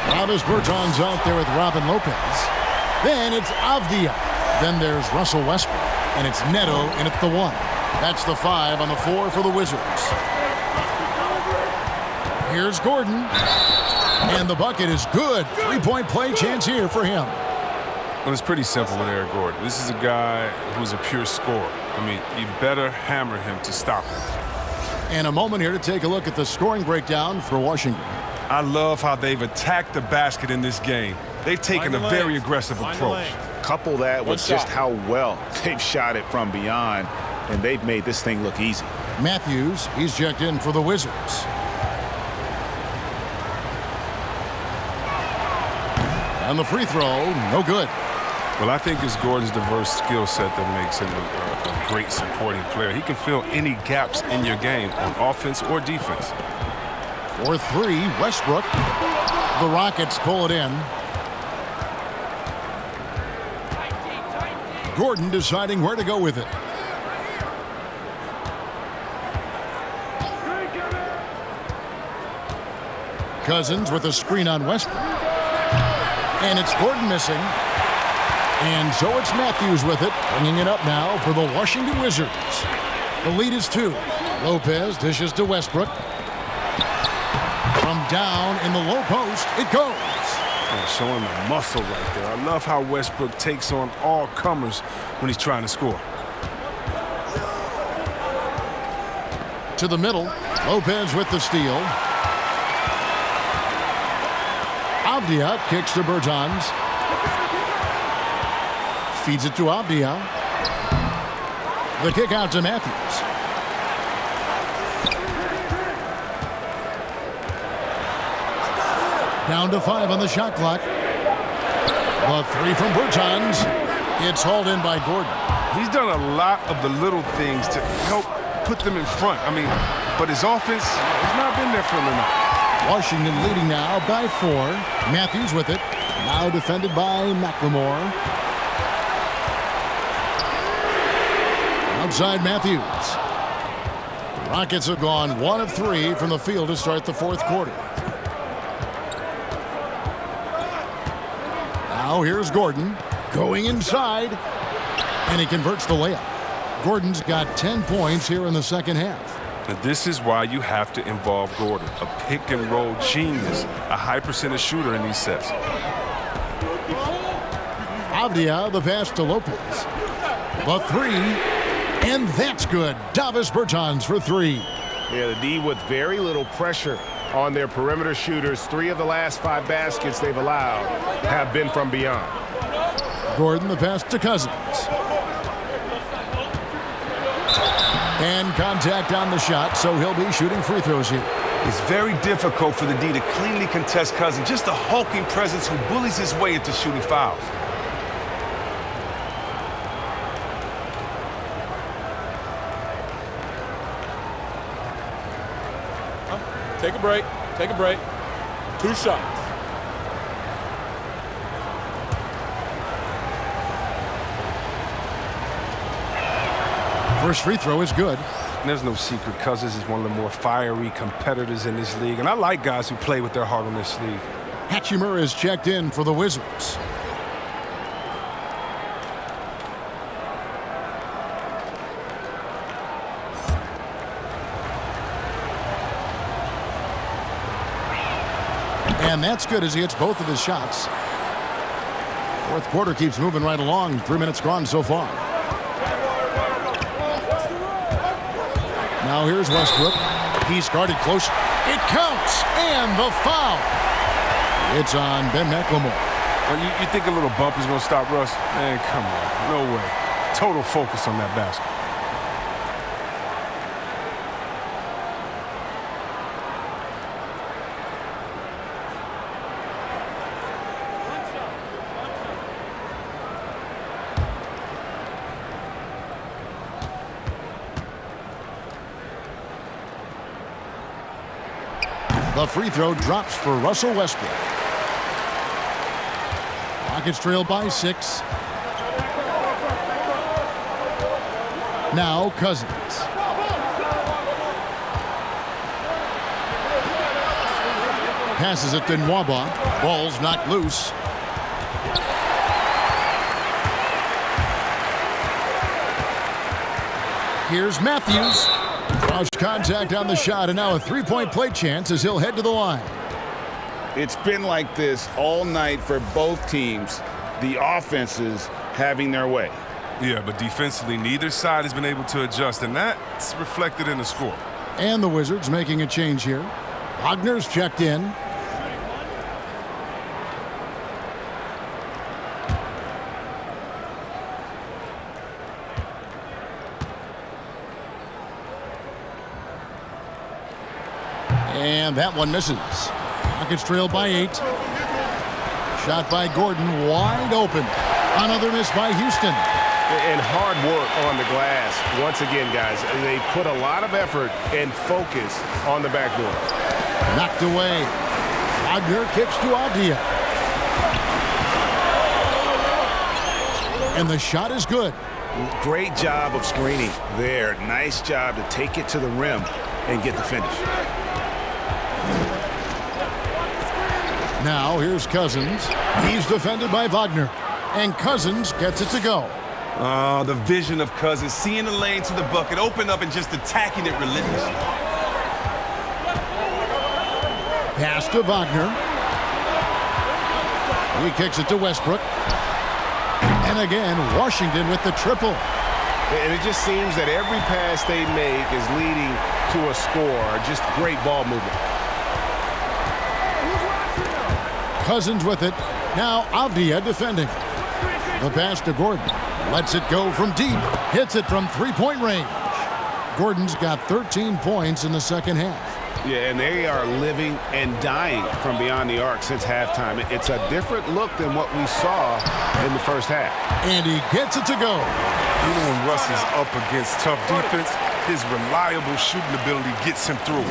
Travis Bertans out there with Robin Lopez. Then it's Avdia. Then there's Russell Westbrook. And it's Neto in at the 1. That's the 5 on the 4 for the Wizards. Here's Gordon. And the bucket is good. 3-point play chance here for him. Well, it's pretty simple with Eric Gordon. This is a guy who's a pure scorer. I mean, you better hammer him to stop him. And a moment here to take a look at the scoring breakdown for Washington. I love how they've attacked the basket in this game. They've taken a very aggressive approach. Couple that with just how well they've shot it from beyond, and they've made this thing look easy. Matthews, he's checked in for the Wizards. And the free throw, no good. Well, I think it's Gordon's diverse skill set that makes him a great supporting player. He can fill any gaps in your game on offense or defense. For three, Westbrook. The Rockets pull it in. Gordon deciding where to go with it. Cousins with a screen on Westbrook. And it's Gordon missing. And so it's Matthews with it, bringing it up now for the Washington Wizards. The lead is 2. Lopez dishes to Westbrook. From down in the low post, it goes. Showing the muscle right there. I love how Westbrook takes on all comers when he's trying to score. To the middle, Lopez with the steal. Avdia kicks to Bertans. Feeds it to Avdia. The kick out to Matthews. Down to 5 on the shot clock. The three from Bertans. It's hauled in by Gordon. He's done a lot of the little things to help put them in front. But his offense has not been there for him enough. Washington leading now by 4. Matthews with it. Now defended by McLemore. Outside Matthews. The Rockets have gone 1 of 3 from the field to start the 4th quarter. Now here's Gordon going inside, and he converts the layup. Gordon's got 10 points here in the second half. And this is why you have to involve Gordon, a pick-and-roll genius, a high-percentage shooter in these sets. Avdia, the pass to Lopez. The three, and that's good. Davis Bertans for 3. Yeah, the D with very little pressure on their perimeter shooters. 3 of the last 5 baskets they've allowed have been from beyond. Gordon, the pass to Cousins. And contact on the shot, so he'll be shooting free throws here. It's very difficult for the D to cleanly contest Cousins, just a hulking presence who bullies his way into shooting fouls. Take a break. Take a break. 2 shots. First free throw is good. And there's no secret, Cousins is one of the more fiery competitors in this league. And I like guys who play with their heart on their sleeve. Hatchimer is checked in for the Wizards. And that's good as he hits both of his shots. 4th quarter keeps moving right along. 3 minutes gone so far. Now here's Westbrook. He's guarded close. It counts, and the foul. It's on Ben McLemore. Well, you think a little bump is going to stop Russ? Man, come on. No way. Total focus on that basket. The free throw drops for Russell Westbrook. Rockets trail by 6. Now Cousins. Passes it to Nwaba. Ball's knocked loose. Here's Matthews. Draws contact on the shot, and now a 3-point play chance as he'll head to the line. It's been like this all night for both teams. The offenses having their way. Yeah, but defensively, neither side has been able to adjust, and that's reflected in the score. And the Wizards making a change here. Wagner's checked in. And that one misses. Rockets trailed by 8. Shot by Gordon, wide open. Another miss by Houston. And hard work on the glass. Once again, guys, they put a lot of effort and focus on the backboard. Knocked away. Wagner kicks to Avdia. And the shot is good. Great job of screening there. Nice job to take it to the rim and get the finish. Now here's Cousins. He's defended by Wagner. And Cousins gets it to go. Oh, the vision of Cousins, seeing the lane to the bucket, open up and just attacking it relentlessly. Pass to Wagner. He kicks it to Westbrook. And again, Washington with the triple. And it just seems that every pass they make is leading to a score. Just great ball movement. Cousins with it. Now Avdia defending. The pass to Gordon. Lets it go from deep. Hits it from three-point range. Gordon's got 13 points in the second half. Yeah, and they are living and dying from beyond the arc since halftime. It's a different look than what we saw in the first half. And he gets it to go. Even when Russ is up against tough defense, his reliable shooting ability gets him through.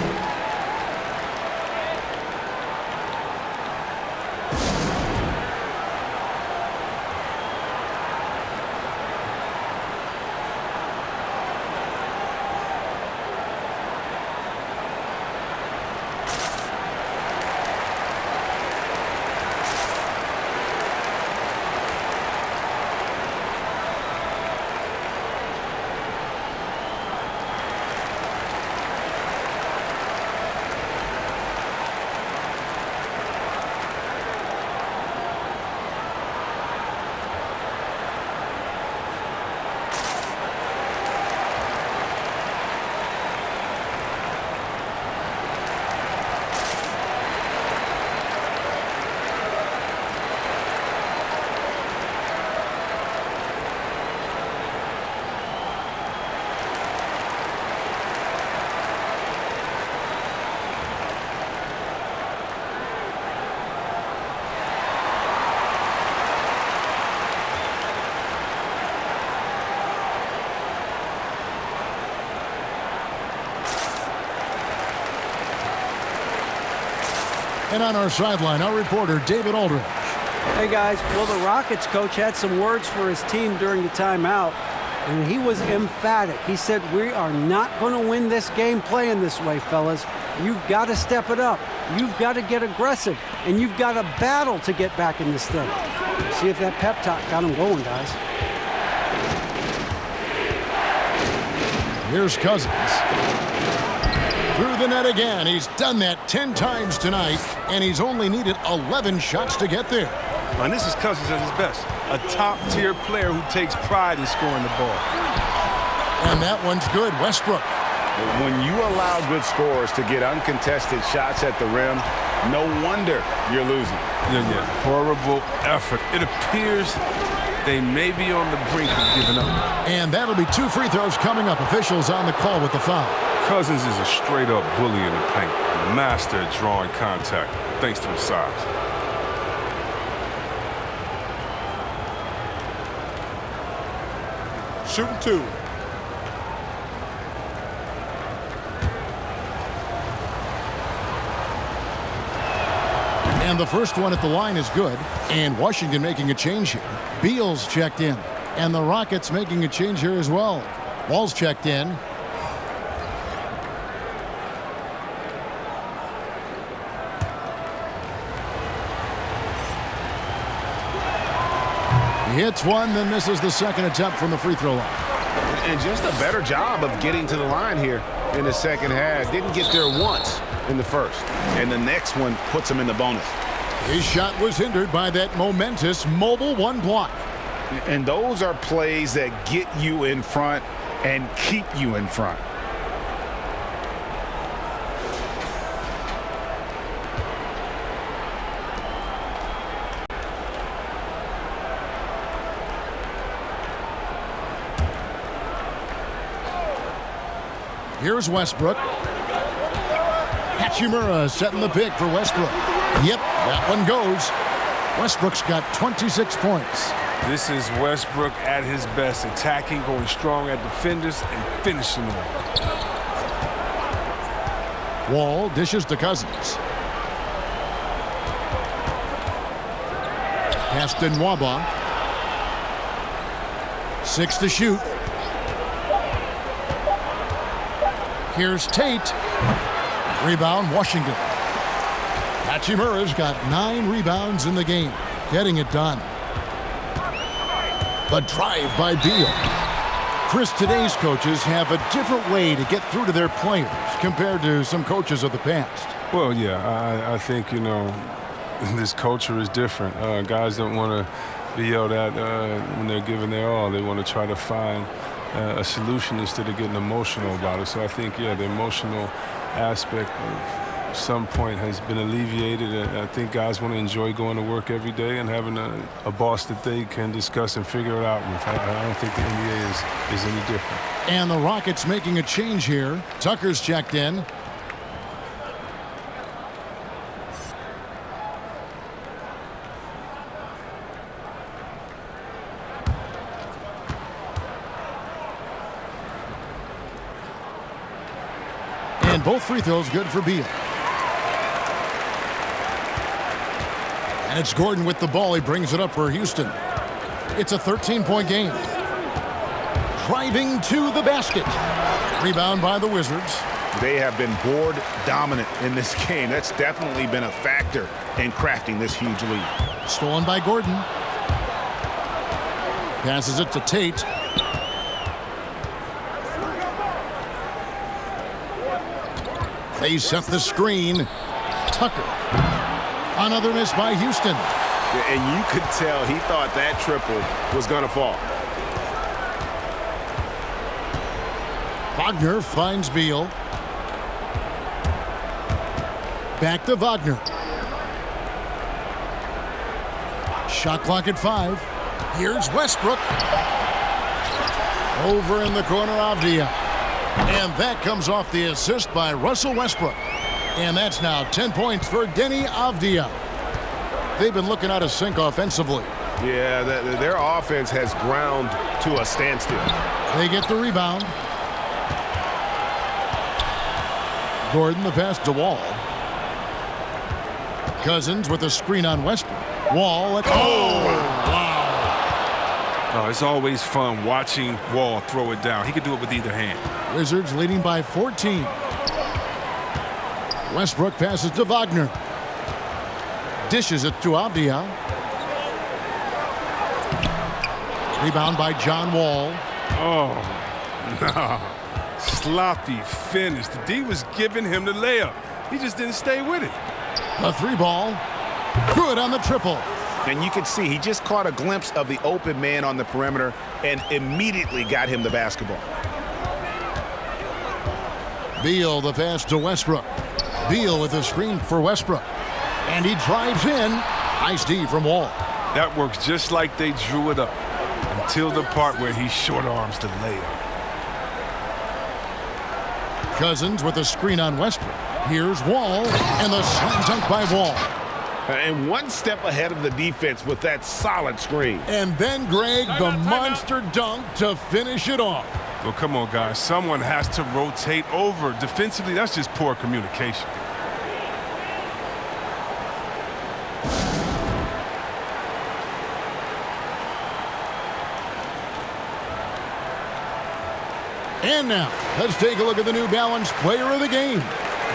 And on our sideline, our reporter, David Aldridge. Hey, guys. Well, the Rockets coach had some words for his team during the timeout, and he was emphatic. He said, we are not going to win this game playing this way, fellas. You've got to step it up. You've got to get aggressive, and you've got to battle to get back in this thing. See if that pep talk got him going, guys. Here's Cousins. Through the net again. He's done that 10 times tonight, and he's only needed 11 shots to get there. And this is Cousins at his best. A top-tier player who takes pride in scoring the ball. And that one's good. Westbrook. When you allow good scorers to get uncontested shots at the rim, no wonder you're losing. Yeah. Horrible effort. It appears they may be on the brink of giving up. And that'll be 2 free throws coming up. Officials on the call with the foul. Cousins is a straight-up bully in the paint. A master at drawing contact, thanks to his size. Shooting 2. And the first one at the line is good. And Washington making a change here. Beal's checked in. And the Rockets making a change here as well. Wall's checked in. He hits one, then misses the second attempt from the free throw line. And just a better job of getting to the line here in the second half. Didn't get there once in the first. And the next one puts him in the bonus. His shot was hindered by that momentous mobile one block. And those are plays that get you in front and keep you in front. Here's Westbrook. Has Hachimura setting the pick for Westbrook. Yep, that one goes. Westbrook's got 26 points. This is Westbrook at his best, attacking, going strong at defenders, and finishing them. Wall dishes to Cousins. Pass to Nwaba. 6 to shoot. Here's Tate. Rebound, Washington. Hachimura's got 9 rebounds in the game, getting it done. The drive by Beal. Chris, today's coaches have a different way to get through to their players compared to some coaches of the past. Well, yeah, I think, this culture is different. Guys don't want to be yelled at when they're giving their all. They want to try to find a solution instead of getting emotional about it. So I think, the emotional aspect of some point has been alleviated. I think guys want to enjoy going to work every day and having a boss that they can discuss and figure it out with. I don't think the NBA is any different. And the Rockets making a change here. Tucker's checked in. And both free throws good for Beal. And it's Gordon with the ball. He brings it up for Houston. It's a 13-point game. Driving to the basket. Rebound by the Wizards. They have been board dominant in this game. That's definitely been a factor in crafting this huge lead. Stolen by Gordon. Passes it to Tate. They set the screen. Tucker. Another miss by Houston. And you could tell he thought that triple was going to fall. Wagner finds Beal. Back to Wagner. Shot clock at 5. Here's Westbrook. Over in the corner, Avdia. And that comes off the assist by Russell Westbrook. And that's now 10 points for Denny Avdia. They've been looking out of sync offensively. Yeah, their offense has ground to a standstill. They get the rebound. Gordon the pass to Wall. Cousins with a screen on Westbrook. Wall at Oh, it's always fun watching Wall throw it down. He could do it with either hand. Wizards leading by 14. Westbrook passes to Wagner. Dishes it to Avdia. Rebound by John Wall. Oh, no. Sloppy finish. The D was giving him the layup. He just didn't stay with it. A 3-ball. Good on the triple. And you can see he just caught a glimpse of the open man on the perimeter and immediately got him the basketball. Beal the pass to Westbrook. Beal with a screen for Westbrook. And he drives in. Nice D from Wall. That works just like they drew it up until the part where he short arms the layup. Cousins with a screen on Westbrook. Here's Wall. And the slam dunk by Wall. And one step ahead of the defense with that solid screen. And then, Greg, the monster dunk to finish it off. Well, come on, guys. Someone has to rotate over. Defensively, that's just poor communication. And now, let's take a look at the New Balance Player of the Game,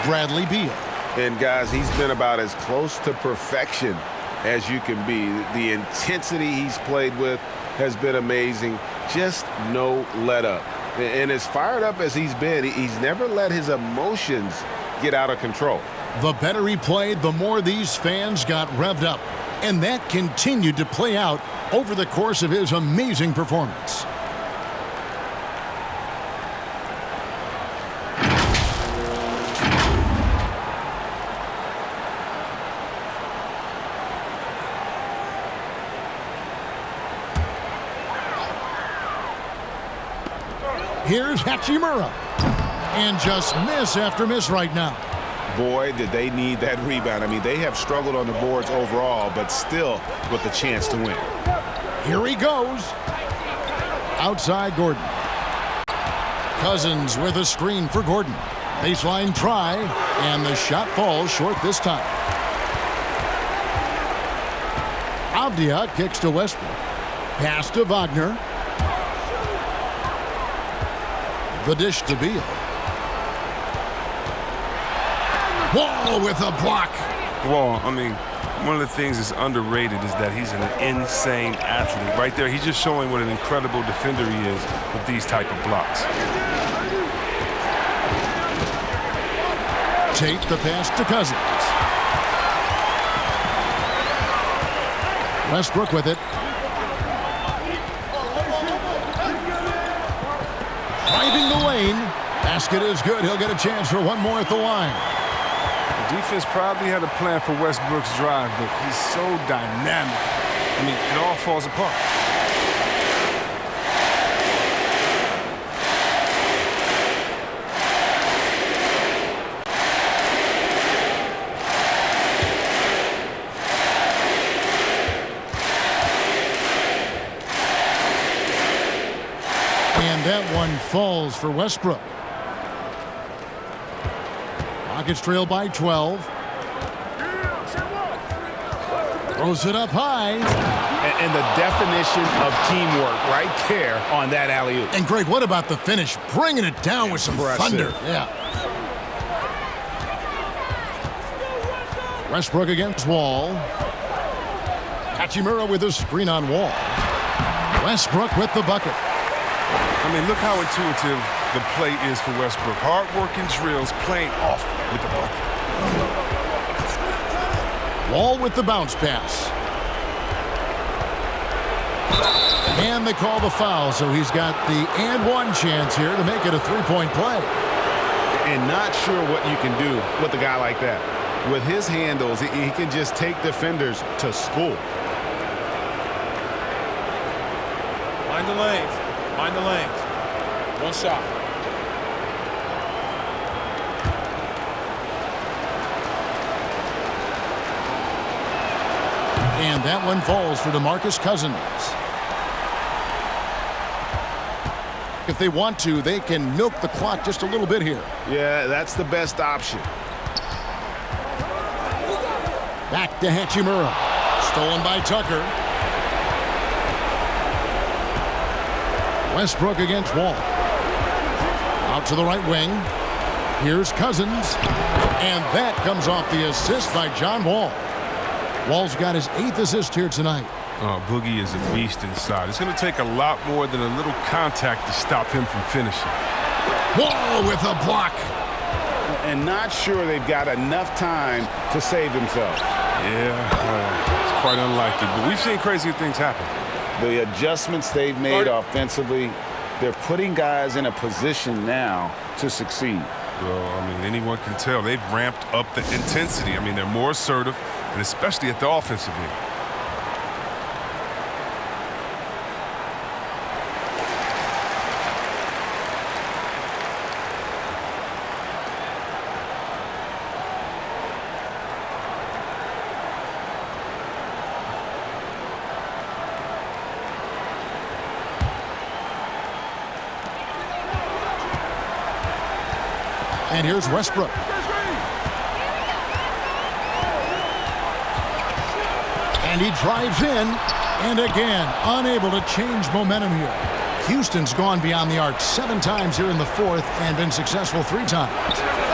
Bradley Beal. And, guys, he's been about as close to perfection as you can be. The intensity he's played with has been amazing. Just no let up. And as fired up as he's been, he's never let his emotions get out of control. The better he played, the more these fans got revved up. And that continued to play out over the course of his amazing performance. Here's Hachimura. And just miss after miss right now. boy, did they need that rebound. I mean, they have struggled on the boards overall, but still with a chance to win. Here he goes. Outside Gordon. Cousins with a screen for Gordon. Baseline try, and the shot falls short this time. Avdia kicks to Westbrook. Pass to Wagner. The dish to Beal. Wall with a block. Wall, I mean, one of the things that's underrated is that he's an insane athlete. Right there, he's just showing what an incredible defender he is with these type of blocks. Tate the pass to Cousins. Westbrook with it. Driving the lane. Basket is good. He'll get a chance for one more at the line. The defense probably had a plan for Westbrook's drive, but he's so dynamic. I mean, it all falls apart. And that one falls for Westbrook. Rockets trail by 12. Throws it up high. And the definition of teamwork right there on that alley-oop. And Greg, what about the finish? Bringing it down with some thunder. Yeah. Westbrook against Wall. Hachimura with a screen on Wall. Westbrook with the bucket. I mean, look how intuitive the play is for Westbrook. Hard-working drills, playing off with the bucket. Wall with the bounce pass. And they call the foul, so he's got the and one chance here to make it a three-point play. And not sure what you can do with a guy like that. With his handles, he can just take defenders to school. Mind the lanes. Mind the lanes. One shot. And that one falls for DeMarcus Cousins. If they want to, they can milk the clock just a little bit here. Yeah, that's the best option. Back to Hachimura. Stolen by Tucker. Westbrook against Wall. Out to the right wing. Here's Cousins. And that comes off the assist by John Wall. Wall's got his 8th assist here tonight. Oh, Boogie is a beast inside. It's going to take a lot more than a little contact to stop him from finishing. Wall with a block. And not sure they've got enough time to save themselves. Yeah, it's quite unlikely. But we've seen crazier things happen. The adjustments they've made offensively, they're putting guys in a position now to succeed. Well, I mean, anyone can tell they've ramped up the intensity. I mean, they're more assertive, and especially at the offensive end. And here's Westbrook. And he drives in, and again, unable to change momentum here. Houston's gone beyond the arc 7 times here in the 4th and been successful 3 times.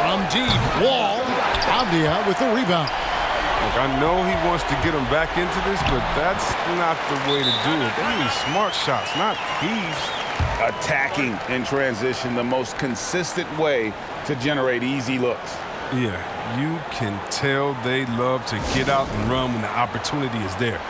From deep, Wall, Avdia with the rebound. Look, I know he wants to get him back into this, but that's not the way to do it. They need smart shots, not heaves. Attacking in transition, the most consistent way to generate easy looks. Yeah, you can tell they love to get out and run when the opportunity is there.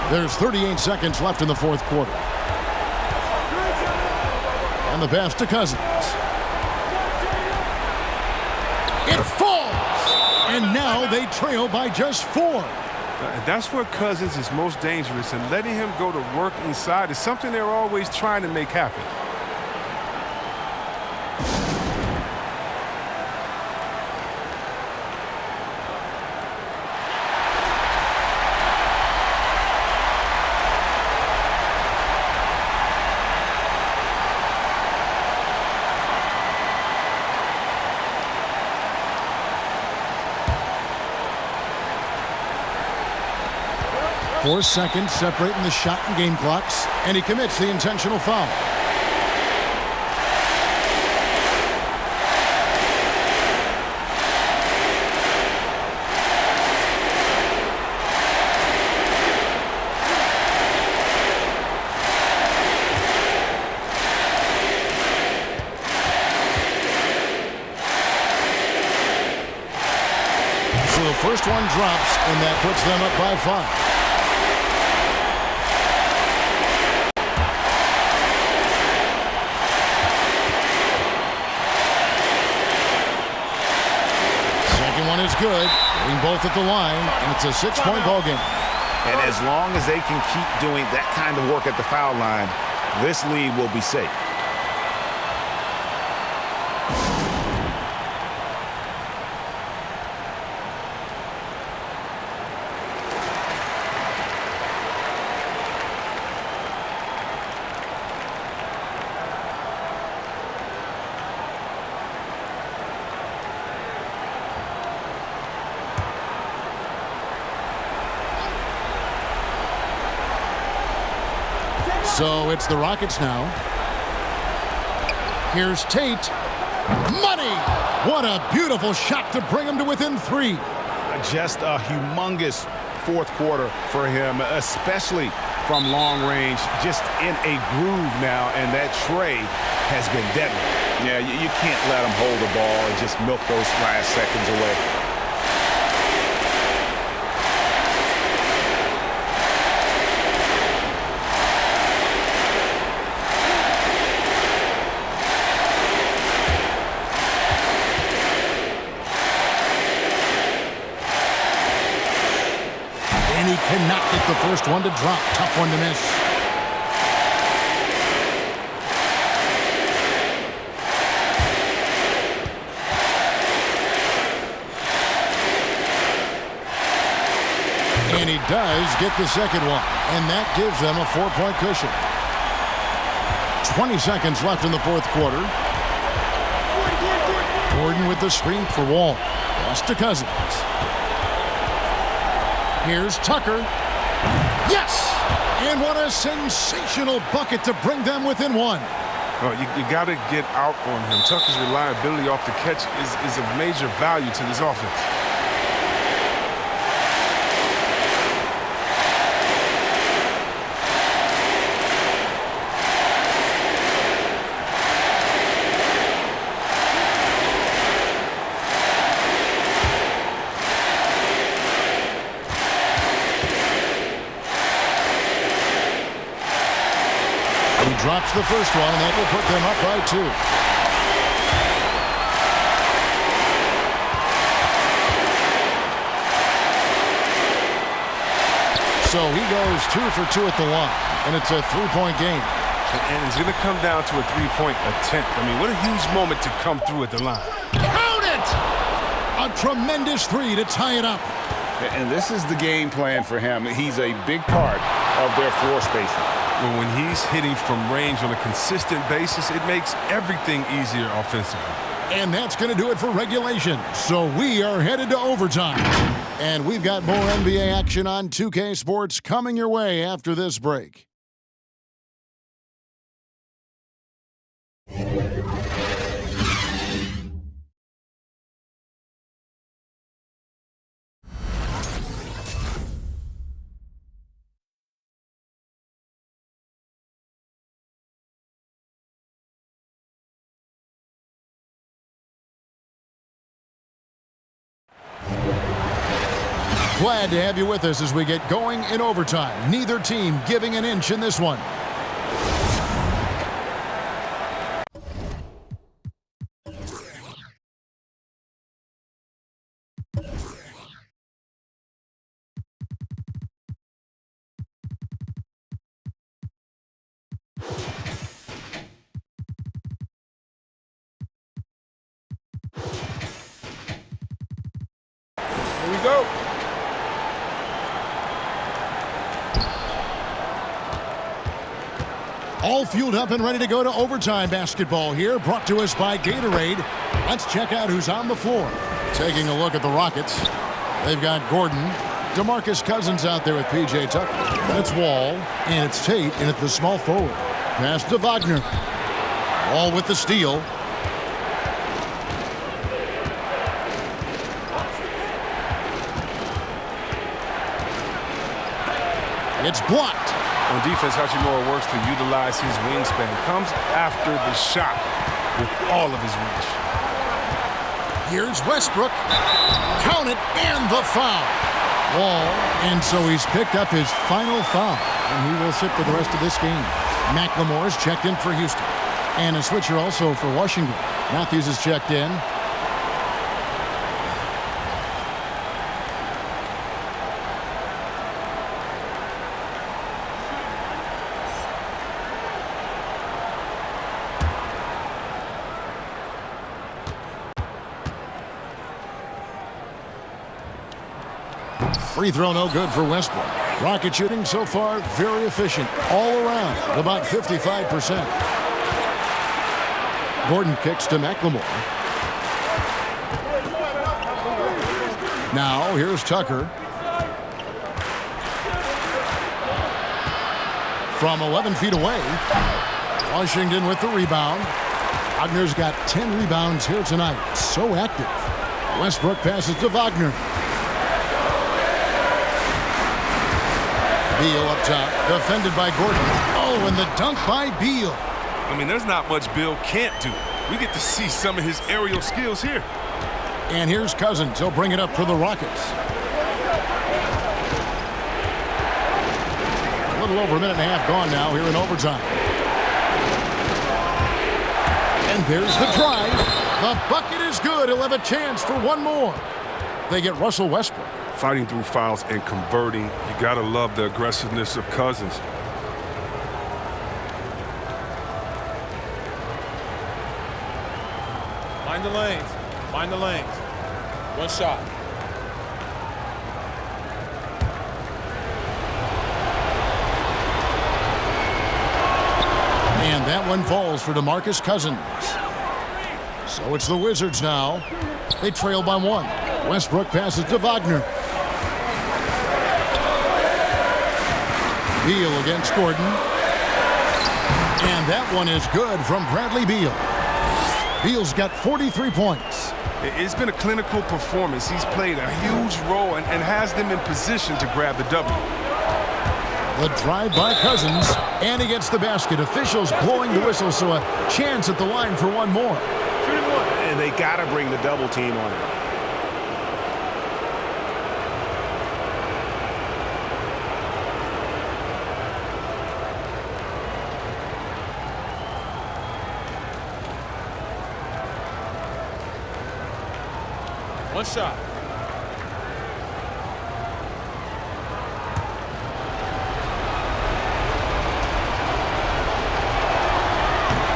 There's 38 seconds left in the fourth quarter. And the pass to Cousins. It falls! And now they trail by just 4. That's where Cousins is most dangerous, and letting him go to work inside is something they're always trying to make happen. Four seconds separating the shot and game clocks, and he commits the intentional foul. So the first one drops, and that puts them up by 5. One is good, getting both at the line, and it's a 6-point ball game. And as long as they can keep doing that kind of work at the foul line, this lead will be safe. So it's the Rockets now. Here's Tate. Money! What a beautiful shot to bring him to within 3. Just a humongous fourth quarter for him, especially from long range. Just in a groove now, and that tray has been deadly. Yeah, you can't let him hold the ball and just milk those last seconds away. Cannot get the first one to drop. Tough one to miss. And he does get the second one. And that gives them a 4-point cushion. 20 seconds left in the fourth quarter. Gordon with the screen for Wall. Pass to Cousins. Here's Tucker. Yes! And what a sensational bucket to bring them within 1. Oh, you got to get out on him. Tucker's reliability off the catch is of major value to this offense. Drops the first one, and that will put them up by 2. So he goes 2 for 2 at the line, and it's a 3-point game. And it's going to come down to a 3-point attempt. I mean, what a huge moment to come through at the line. Count it! A tremendous 3 to tie it up. And this is the game plan for him. He's a big part of their floor spacing. Well, when he's hitting from range on a consistent basis, it makes everything easier offensively. And that's going to do it for regulation. So we are headed to overtime. And we've got more NBA action on 2K Sports coming your way after this break. Glad to have you with us as we get going in overtime. Neither team giving an inch in this one. Here we go. All fueled up and ready to go to overtime basketball here, brought to us by Gatorade. Let's check out who's on the floor. Taking a look at the Rockets. They've got Gordon, DeMarcus Cousins out there with P.J. Tucker. That's Wall, and it's Tate in at the small forward. Pass to Wagner. Wall with the steal. It's blocked. On defense, Hachimura works to utilize his wingspan. Comes after the shot with all of his reach. Here's Westbrook. Count it, and the foul. Wall, and so he's picked up his final foul, and he will sit for the rest of this game. McLemore's checked in for Houston. And a switcher also for Washington. Matthews is checked in. Free throw no good for Westbrook. Rocket shooting so far very efficient all around, about 55%. Gordon kicks to McLemore. Now here's Tucker. From 11 feet away. Washington with the rebound. Wagner's got 10 rebounds here tonight. So active. Westbrook passes to Wagner. Beal up top, defended by Gordon. Oh, and the dunk by Beal. I mean, there's not much Bill can't do. We get to see some of his aerial skills here. And here's Cousins. He'll bring it up for the Rockets. A little over a minute and a half gone now here in overtime. And there's the drive. The bucket is good. He'll have a chance for one more. They get Russell Westbrook. Fighting through fouls and converting. You gotta love the aggressiveness of Cousins. Mind the lanes. Mind the lanes. One shot. And that one falls for DeMarcus Cousins. So it's the Wizards now. They trail by one. Westbrook passes to Wagner. Beal against Gordon. And that one is good from Bradley Beal. Beal's got 43 points. It's been a clinical performance. He's played a huge role and has them in position to grab the W. The drive by Cousins, and he gets the basket. Officials blowing the whistle, so a chance at the line for one more. And they got to bring the double team on it. One shot.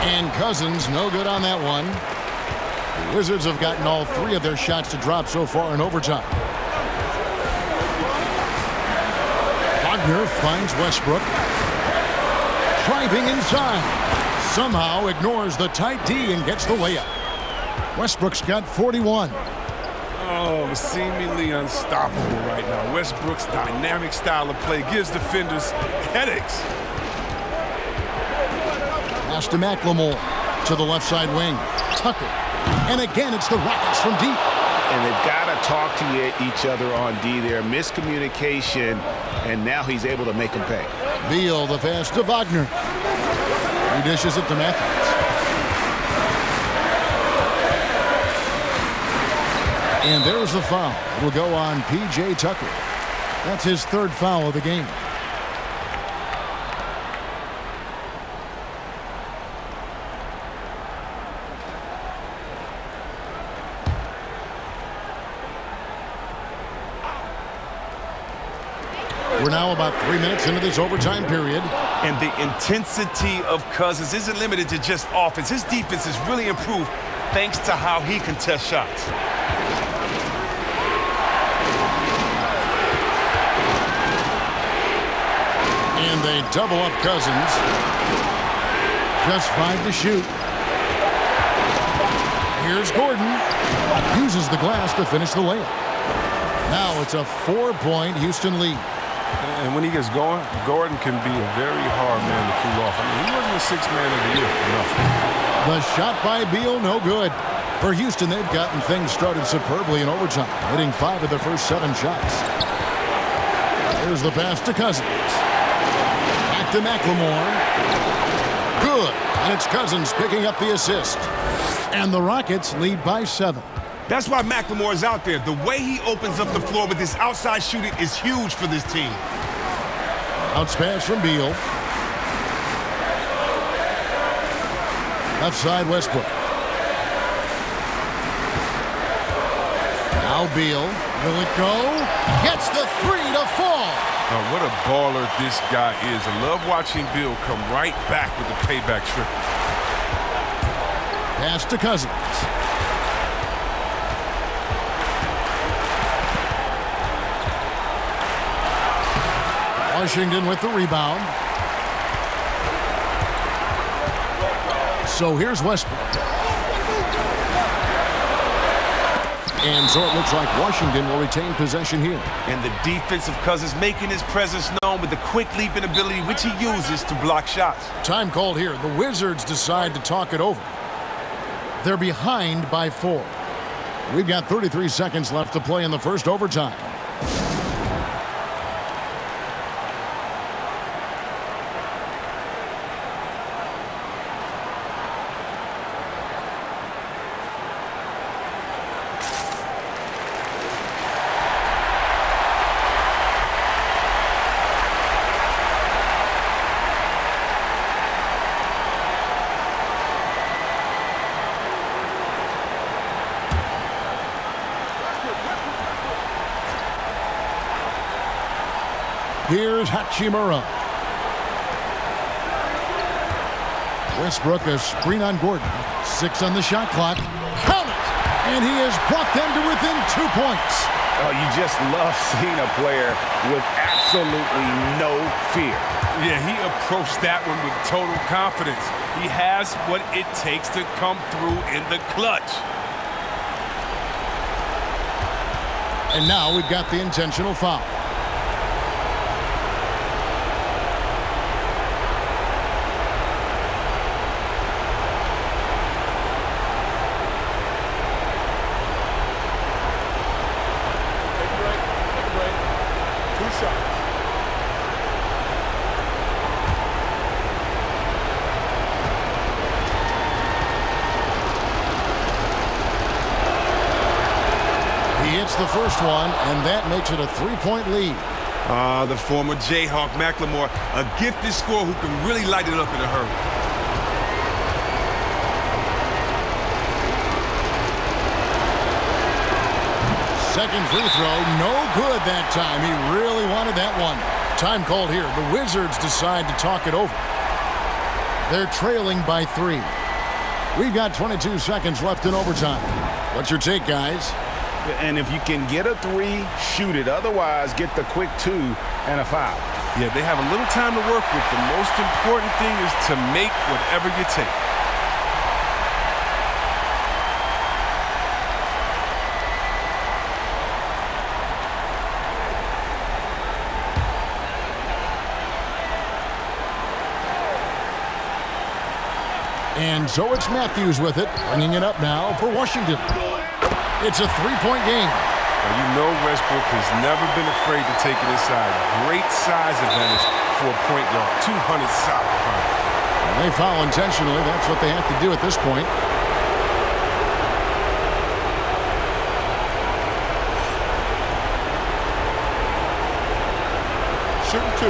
And Cousins, no good on that one. The Wizards have gotten all three of their shots to drop so far in overtime. Wagner finds Westbrook. Driving inside. Somehow ignores the tight D and gets the layup. Westbrook's got 41. Oh, seemingly unstoppable right now. Westbrook's dynamic style of play gives defenders headaches. Pass to McLemore. To the left side wing. Tucker. And again, it's the Rockets from deep. And they've got to talk to each other on D there. Miscommunication, and now he's able to make them pay. Beal, the pass to Wagner. He dishes it to Matthews. And there's the foul. It'll go on P.J. Tucker. That's his third foul of the game. We're now about 3 minutes into this overtime period. And the intensity of Cousins isn't limited to just offense. His defense has really improved thanks to how he contests shots. And they double up Cousins. Just 5 to shoot. Here's Gordon. Uses the glass to finish the layup. Now it's a 4-point Houston lead. And when he gets going, Gordon can be a very hard man to cool off. I mean, he wasn't a sixth man of the year for nothing. The shot by Beal, no good. For Houston, they've gotten things started superbly in overtime, hitting 5 of their first 7 shots. Here's the pass to Cousins. Back to McLemore. Good. And it's Cousins picking up the assist. And the Rockets lead by 7. That's why McLemore is out there. The way he opens up the floor with his outside shooting is huge for this team. Bounce pass from Beal. Left side, Westbrook. Now Beal. Will it go? Gets the 3 to fall. What a baller this guy is. I love watching Beal come right back with the payback triple. Pass to Cousins. Washington with the rebound. So here's Westbrook. And so it looks like Washington will retain possession here. And the defense of Cousins making his presence known with the quick leaping ability which he uses to block shots. Time called here. The Wizards decide to talk it over. They're behind by 4. We've got 33 seconds left to play in the first overtime. Here's Hachimura. Westbrook, a screen on Gordon. 6 on the shot clock. Count it! And he has brought them to within 2 points. Oh, you just love seeing a player with absolutely no fear. Yeah, he approached that one with total confidence. He has what it takes to come through in the clutch. And now we've got the intentional foul. The first one, and that makes it a 3-point lead. The former Jayhawk McLemore, a gifted scorer who can really light it up in a hurry. Second free throw, no good that time. He really wanted that one. Time called here. The Wizards decide to talk it over. They're trailing by 3. We've got 22 seconds left in overtime. What's your take, guys? And if you can get a 3, shoot it. Otherwise, get the quick 2 and a foul. Yeah, they have a little time to work with. The most important thing is to make whatever you take. And so it's Matthews with it, bringing it up now for Washington. It's a 3-point game. Well, you know Westbrook has never been afraid to take it inside. Great size advantage for a point guard. 200 solid pounds. They foul intentionally. That's what they have to do at this point. 2.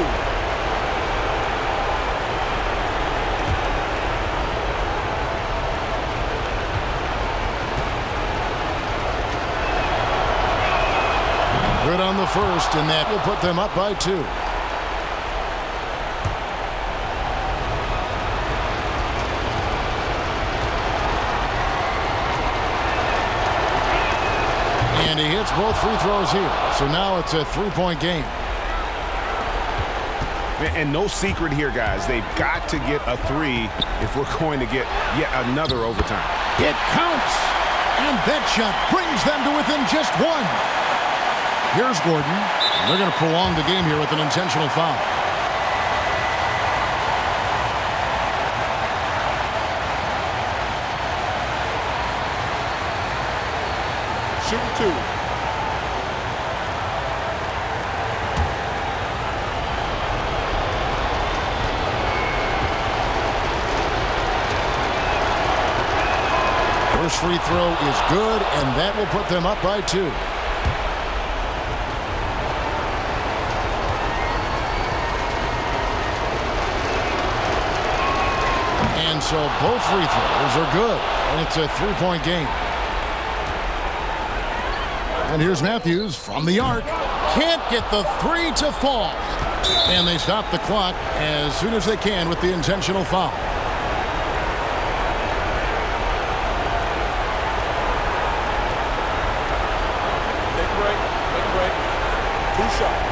Good on the first, and that will put them up by 2. And he hits both free throws here. So now it's a 3-point game. And no secret here, guys. They've got to get a 3 if we're going to get yet another overtime. It counts. And that shot brings them to within just 1. Here's Gordon. And they're going to prolong the game here with an intentional foul. Shooting 2. First free throw is good, and that will put them up by 2. And so both free throws are good, and it's a 3-point game. And here's Matthews from the arc. Can't get the 3 to fall. And they stop the clock as soon as they can with the intentional foul. Take a break. Take a break. 2 shots.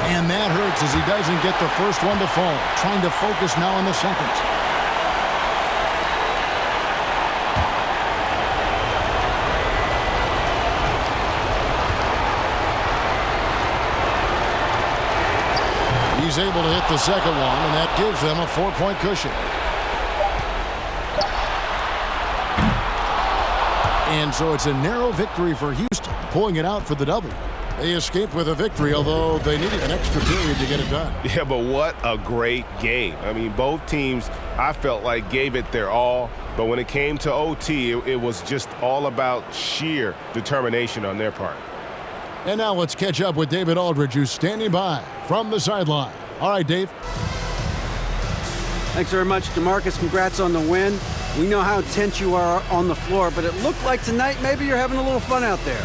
And that hurts as he doesn't get the first one to fall. Trying to focus now on the second. He's able to hit the second one, and that gives them a 4-point cushion. And so it's a narrow victory for Houston, pulling it out for the W. They escaped with a victory, although they needed an extra period to get it done. Yeah, but what a great game. I mean, both teams, I felt like, gave it their all. But when it came to OT, it was just all about sheer determination on their part. And now let's catch up with David Aldridge, who's standing by from the sideline. All right, Dave. Thanks very much, DeMarcus. Congrats on the win. We know how tense you are on the floor, but it looked like tonight maybe you're having a little fun out there.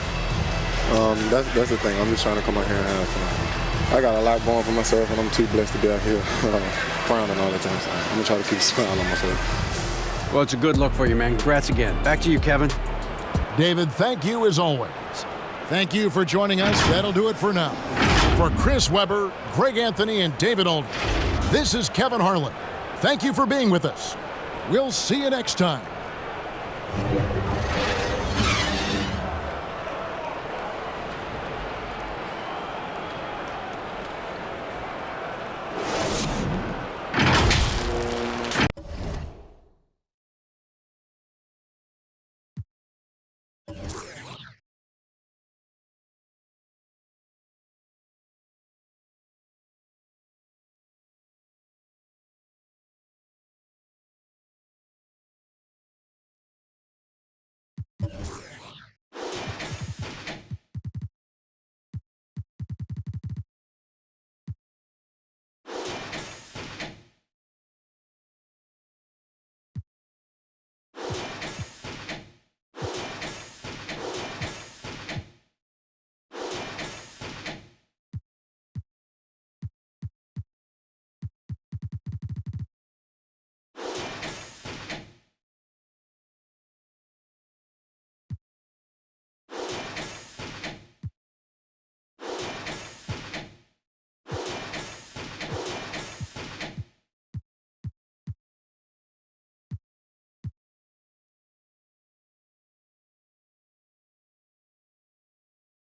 That's the thing. I'm just trying to come out here and have fun. I got a lot going for myself, and I'm too blessed to be out here frowning all the time. So I'm going to try to keep a smile on my face. Well, it's a good look for you, man. Congrats again. Back to you, Kevin. David, thank you as always. Thank you for joining us. That'll do it for now. For Chris Webber, Greg Anthony, and David Aldridge, this is Kevin Harlan. Thank you for being with us. We'll see you next time.